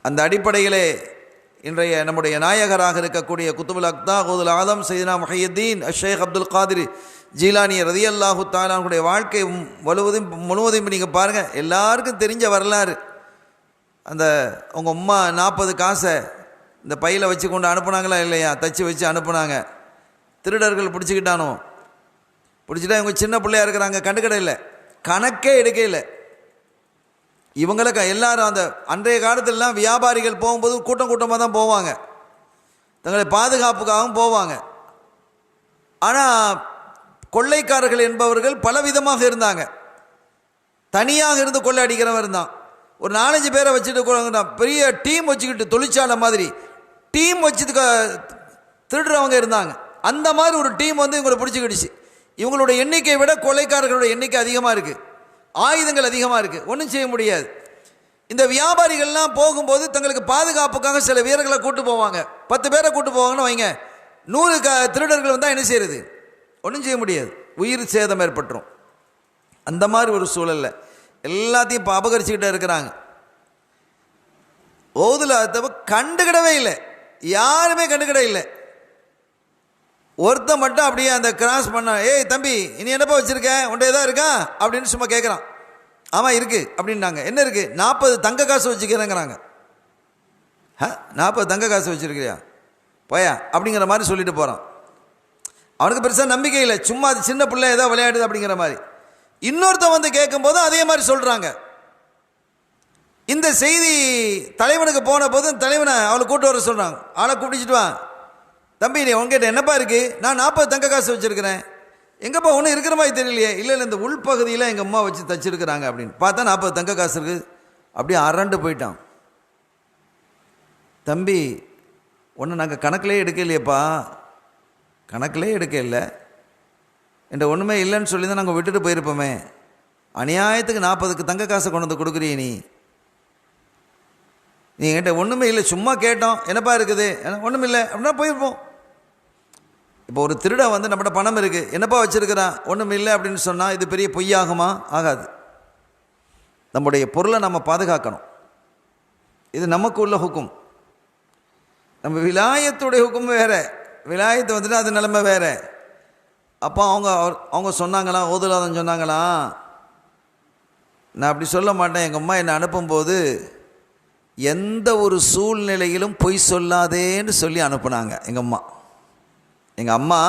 அந்த அடிப்படையிலே இன்றைய நம்முடைய நாயகராக இருக்கக்கூடிய குத்துபுல் அக்தா கௌதுல் ஆலம் சையதுனா முஹையத்தீன் ஷேக் அப்துல் காதிர் ஜீலானி ரலியல்லாஹு தஆலா அவருடைய வாழ்க்கை முழுவதும் நீங்கள் பாருங்கள். எல்லாருக்கும் தெரிஞ்ச வரலாறு. அந்த அவங்க அம்மா 40 காசை இந்த பையில் வச்சு கொண்டு அனுப்புனாங்களா இல்லையா? தச்சு வச்சு அனுப்புனாங்க. திருடர்கள் பிடிச்சிக்கிட்டானோ, பிடிச்சிட்டா இவங்க சின்ன பிள்ளையா இருக்கிறாங்க, கண்டுக்கிட இல்லை, கணக்கே எடுக்க இல்லை. இவங்களுக்கு எல்லாரும் அந்த அன்றைய காலத்திலலாம் வியாபாரிகள் போகும்போது கூட்டம் கூட்டமாக தான் போவாங்க, தங்களை பாதுகாப்புக்காகவும் போவாங்க. ஆனால் கொள்ளைக்காரர்கள் என்பவர்கள் பலவிதமாக இருந்தாங்க. தனியாக இருந்து கொள்ளை அடிக்கிறவன் இருந்தான். ஒரு 4-5 பேரை வச்சுட்டு பெரிய டீம் வச்சுக்கிட்டு தொழிற்சாலை மாதிரி டீம் வச்சுட்டு திருடுறவங்க இருந்தாங்க. அந்த மாதிரி ஒரு டீம் வந்து இவங்களை பிடிச்சிக்கிடுச்சு. இவங்களுடைய எண்ணிக்கையை விட கொள்ளைக்காரர்களுடைய எண்ணிக்கை அதிகமாக இருக்குது, ஆயுதங்கள் அதிகமாக இருக்குது, ஒன்றும் செய்ய முடியாது. இந்த வியாபாரிகள்லாம் போகும்போது தங்களுக்கு பாதுகாப்புக்காக சில வீரர்களை கூட்டு போவாங்க. 10 பேரை கூட்டு போவாங்கன்னு வைங்க, 100 திருடர்கள் வந்தால் என்ன செய்யறது? ஒன்றும் செய்ய முடியாது, உயிர் சேதம் ஏற்பட்டுரும். அந்த மாதிரி ஒரு சூழலில் எல்லாத்தையும் இப்போ அபகரிச்சுக்கிட்டே இருக்கிறாங்க. ஓதுல கண்டுக்கிடவே இல்லை, யாருமே கண்டுக்கிட இல்லை. ஒருத்தன் மட்டும் அப்படியே அந்த கிராஸ் பண்ண, ஏய் தம்பி இனி என்னப்பா வச்சுருக்க, உன்டைய தான் இருக்கா அப்படின்னு சும்மா கேட்குறான். ஆமாம் இருக்குது அப்படின்னாங்க. என்ன இருக்குது? 40 தங்க காசு வச்சுக்கிறேங்கிறாங்க. 40 தங்க காசு வச்சுருக்கிறியா போயா அப்படிங்கிற மாதிரி சொல்லிட்டு போகிறான். அவனுக்கு பெருசாக நம்பிக்கை இல்லை, சும்மா அது சின்ன பிள்ளை ஏதோ விளையாடுது அப்படிங்கிற மாதிரி. இன்னொருத்தன் வந்து கேட்கும்போது அதே மாதிரி சொல்கிறாங்க. இந்த செய்தி தலைவனுக்கு போன போது தலைவனை அவளை கூப்பிட்டு வர சொல்கிறாங்க. ஆளை கூப்பிடிச்சிட்டு வா, தம்பி நீ உங்ககிட்ட என்னப்பா இருக்குது? நான் 40 தங்க காசு வச்சுருக்கிறேன். எங்கப்பா ஒன்றும் இருக்கிற மாதிரி தெரியலையே. இல்லை இந்த உள்பகுதியில் எங்கள் அம்மா வச்சு தச்சுருக்கிறாங்க அப்படின்னு பார்த்தா 40 தங்க காசு இருக்குது. அப்படியே அரண்டு போயிட்டான். தம்பி ஒன்று நாங்கள் கணக்கிலே எடுக்கலையேப்பா, கணக்கிலே எடுக்க இல்லை, என்ற ஒன்றுமே இல்லைன்னு சொல்லி தான் நாங்கள் விட்டுட்டு போயிருப்போமே. அநியாயத்துக்கு 40க்கு தங்க காசை கொண்டு வந்து கொடுக்குறிய நீ என்கிட்ட ஒன்றுமே இல்லை, சும்மா கேட்டோம் என்னப்பா இருக்குது, ஒன்றும் இல்லை அப்படின்னா போயிருப்போம். இப்போ ஒரு திருட வந்து நம்மகிட்ட பணம் இருக்குது, என்னப்பா வச்சுருக்கிறான், ஒன்றும் இல்லை அப்படின்னு சொன்னால் இது பெரிய பொய்யாகுமா? ஆகாது. நம்முடைய பொருளை நம்ம பாதுகாக்கணும். இது நமக்கு உள்ள ஹுக்கும். நம்ம விலாயத்துடைய ஹுக்கும் வேறு, விலாயத்து வந்துட்டு அது நிலைமை வேறு. அப்போ அவங்க சொன்னாங்களாம், ஓதுலாதன் சொன்னாங்களாம், நான் அப்படி சொல்ல மாட்டேன், எங்கள் அம்மா என்னை அனுப்பும்போது எந்த ஒரு சூழ்நிலையிலும் பொய் சொல்லாதேன்னு சொல்லி அனுப்புனாங்க. எங்கள் அம்மா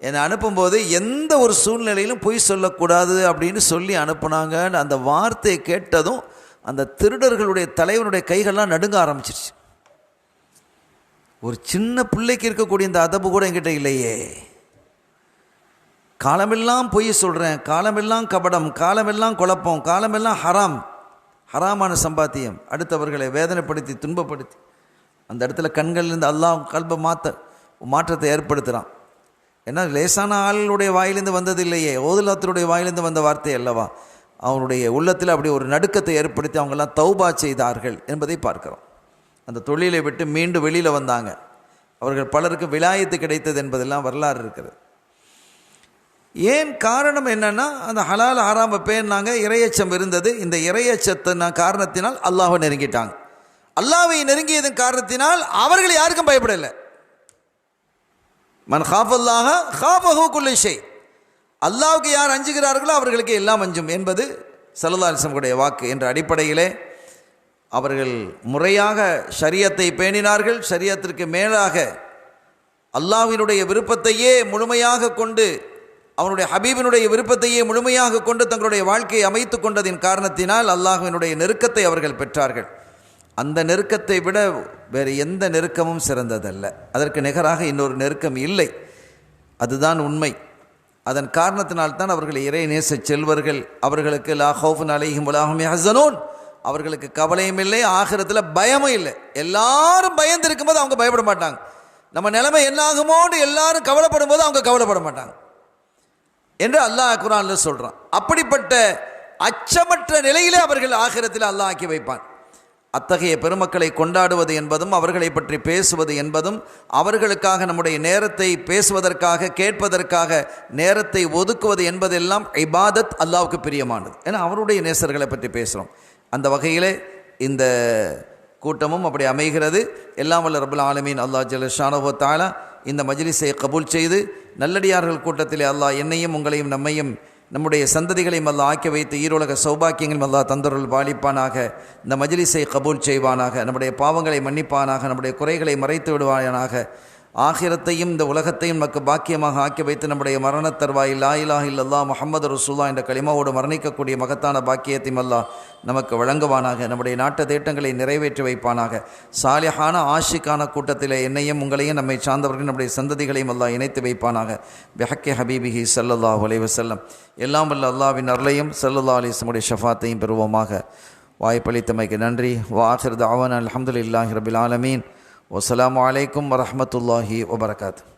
என்னை அனுப்பும்போது எந்த ஒரு சூழ்நிலையிலும் பொய் சொல்லக்கூடாது அப்படின்னு சொல்லி அனுப்புனாங்கன்னு அந்த வார்த்தையை கேட்டதும் அந்த திருடர்களுடைய தலைவனுடைய கைகள்லாம் நடுங்க ஆரம்பிச்சிருச்சு. ஒரு சின்ன பிள்ளைக்கு இருக்கக்கூடிய இந்த அதப்பு கூட என்கிட்ட இல்லையே. காலமெல்லாம் பொய் சொல்கிறேன், காலமெல்லாம் கபடம், காலமெல்லாம் குழப்பம், காலமெல்லாம் ஹராமான சம்பாத்தியம், அடுத்தவர்களை வேதனைப்படுத்தி துன்பப்படுத்தி அந்த இடத்துல கண்கள்லேருந்து அல்லாஹ் கல்பை மாற்றத்தை ஏற்படுத்துகிறான். ஏன்னா லேசான ஆளுடைய வாயிலிருந்து வந்தது இல்லையே, ஓதுலாத்தருடைய வாயிலிருந்து வந்த வார்த்தை அல்லவா. அவனுடைய உள்ளத்தில் அப்படி ஒரு நடுக்கத்தை ஏற்படுத்தி அவங்கெல்லாம் தௌபா செய்தார்கள் என்பதை பார்க்கிறோம். அந்த தொழிலை விட்டு மீண்டு வெளியில் வந்தாங்க. அவர்கள் பலருக்கு விலாயத்து கிடைத்தது என்பதெல்லாம் வரலாறு இருக்கிறது. ஏன் காரணம் என்னன்னா, அந்த ஹலால் ஹராம பேர்னாங்க, இறையச்சம் இருந்தது. இந்த இறையச்சத்தின் காரணத்தினால் அல்லாஹ்வை நெருங்கிட்டாங்க. அல்லாஹ்வை நெருங்கியதன் காரணத்தினால் அவர்கள் யாருக்கும் பயப்படலை. மன் காஃபல்லாஹ காஃபஹு குல்லி ஷை. அல்லாஹ்வுக்கு யார் அஞ்சுகிறார்களோ அவர்களுக்கு எல்லாம் அஞ்சும் என்பது ஸல்லல்லாஹு அலைஹி வஸல்லம் வாக்கு என்ற அடிப்படையிலே அவர்கள் முறையாக ஷரியத்தை பேணினார்கள். ஷரியத்திற்கு மேலாக அல்லாஹ்வினுடைய விருப்பத்தையே முழுமையாக கொண்டு, அவனுடைய ஹபீபினுடைய விருப்பத்தையே முழுமையாக கொண்டு தங்களுடைய வாழ்க்கையை அமைத்து கொண்டதின் காரணத்தினால் அல்லாஹ்வினுடைய நெருக்கத்தை அவர்கள் பெற்றார்கள். அந்த நெருக்கத்தை விட வேறு எந்த நெருக்கமும் சிறந்ததல்ல. அதற்கு நிகராக இன்னொரு நெருக்கம் இல்லை. அதுதான் உண்மை. அதன் காரணத்தினால்தான் அவர்கள் இறை நேச செல்வர்கள். அவர்களுக்கு லா ஹௌஃபுன் அலைஹிம் வலா ஹும் யஹ்ஸனூன், அவர்களுக்கு கவலையும் இல்லை, ஆகிரத்தில் பயமும் இல்லை. எல்லாரும் பயந்து இருக்கும்போது அவங்க பயப்பட மாட்டாங்க. நம்ம நிலைமை என்னாகுமோன்னு எல்லாரும் கவலைப்படும் போது அவங்க கவலைப்பட மாட்டாங்க என்று அல்லாஹ் குர்ஆன்ல சொல்றான். அப்படிப்பட்ட அச்சமற்ற நிலையிலே அவர்கள் ஆகிரத்தில் அல்லாஹ் ஆக்கி வைப்பான். அத்தகைய பெருமக்களை கொண்டாடுவது என்பதும் அவர்களை பற்றி பேசுவது என்பதும், அவர்களுக்காக நம்முடைய நேரத்தை பேசுவதற்காக கேட்பதற்காக நேரத்தை ஒதுக்குவது என்பதெல்லாம் இபாதத், அல்லாஹ்வுக்கு பிரியமானது. ஏன்னா அவருடைய நேசர்களை பற்றி பேசுகிறோம். அந்த வகையிலே இந்த கூட்டமும் அப்படி அமைகிறது. எல்லாம் வல்ல ரப்புல் ஆலமீன் அல்லாஹ் ஜல்ல ஷானஹு வ தஆலா இந்த மஜ்லிஸை கபூல் செய்து நல்லடியார்கள் கூட்டத்திலே அல்லாஹ் என்னையும் உங்களையும் நம்மையும் நம்முடைய சந்ததிகளையும் அல்லாஹ் ஆக்கி வைத்து ஈரோலக சௌபாக்கியங்களும் அல்லாஹ் தந்தருள் பாலிப்பானாக. இந்த மஜ்லிஸை கபூல் செய்வானாக. நம்முடைய பாவங்களை மன்னிப்பானாக. நம்முடைய குறைகளை மறைத்து விடுவானாக. ஆகிரத்தையும் இந்த உலகத்தையும் நமக்கு பாக்கியமாக ஆக்கி வைத்து நம்முடைய மரணத் தருவாயில் லா இலாஹ இல்லல்லாஹ் முஹம்மது ரசூலுல்லாஹ் என்ற கலிமாவோடு மரணிக்கக்கூடிய மகத்தான பாக்கியத்தையும் அல்லாஹ் நமக்கு வழங்குவானாக. நம்முடைய நாட்டு தேட்டங்களை நிறைவேற்றி வைப்பானாக. சாலிஹான ஆஷிக்கான கூட்டத்திலே என்னையும் உங்களையும் நம்மை சார்ந்தவர்கள் நம்முடைய சந்ததிகளையும் அல்லாஹ் இணைத்து வைப்பானாக. பிஹக்கி ஹபீபிஹி ஸல்லல்லாஹு அலைஹி வஸல்லம். எல்லாம் வல்ல அல்லாஹ்வின் அருளையும் ஸல்லல்லாஹு அலைஹி வஸல்லம் ஷஃபாத்தையும் பெறுவோமாக. வாய்ப்பளித்தமைக்கு நன்றி. வஆகிரு தஅவானா அல்ஹம்துலில்லாஹி ரப்பில் ஆலமீன். வஸ்ஸலாமு அலைக்கும் வரஹ்மத்துல்லாஹி வபரகாத்துஹு.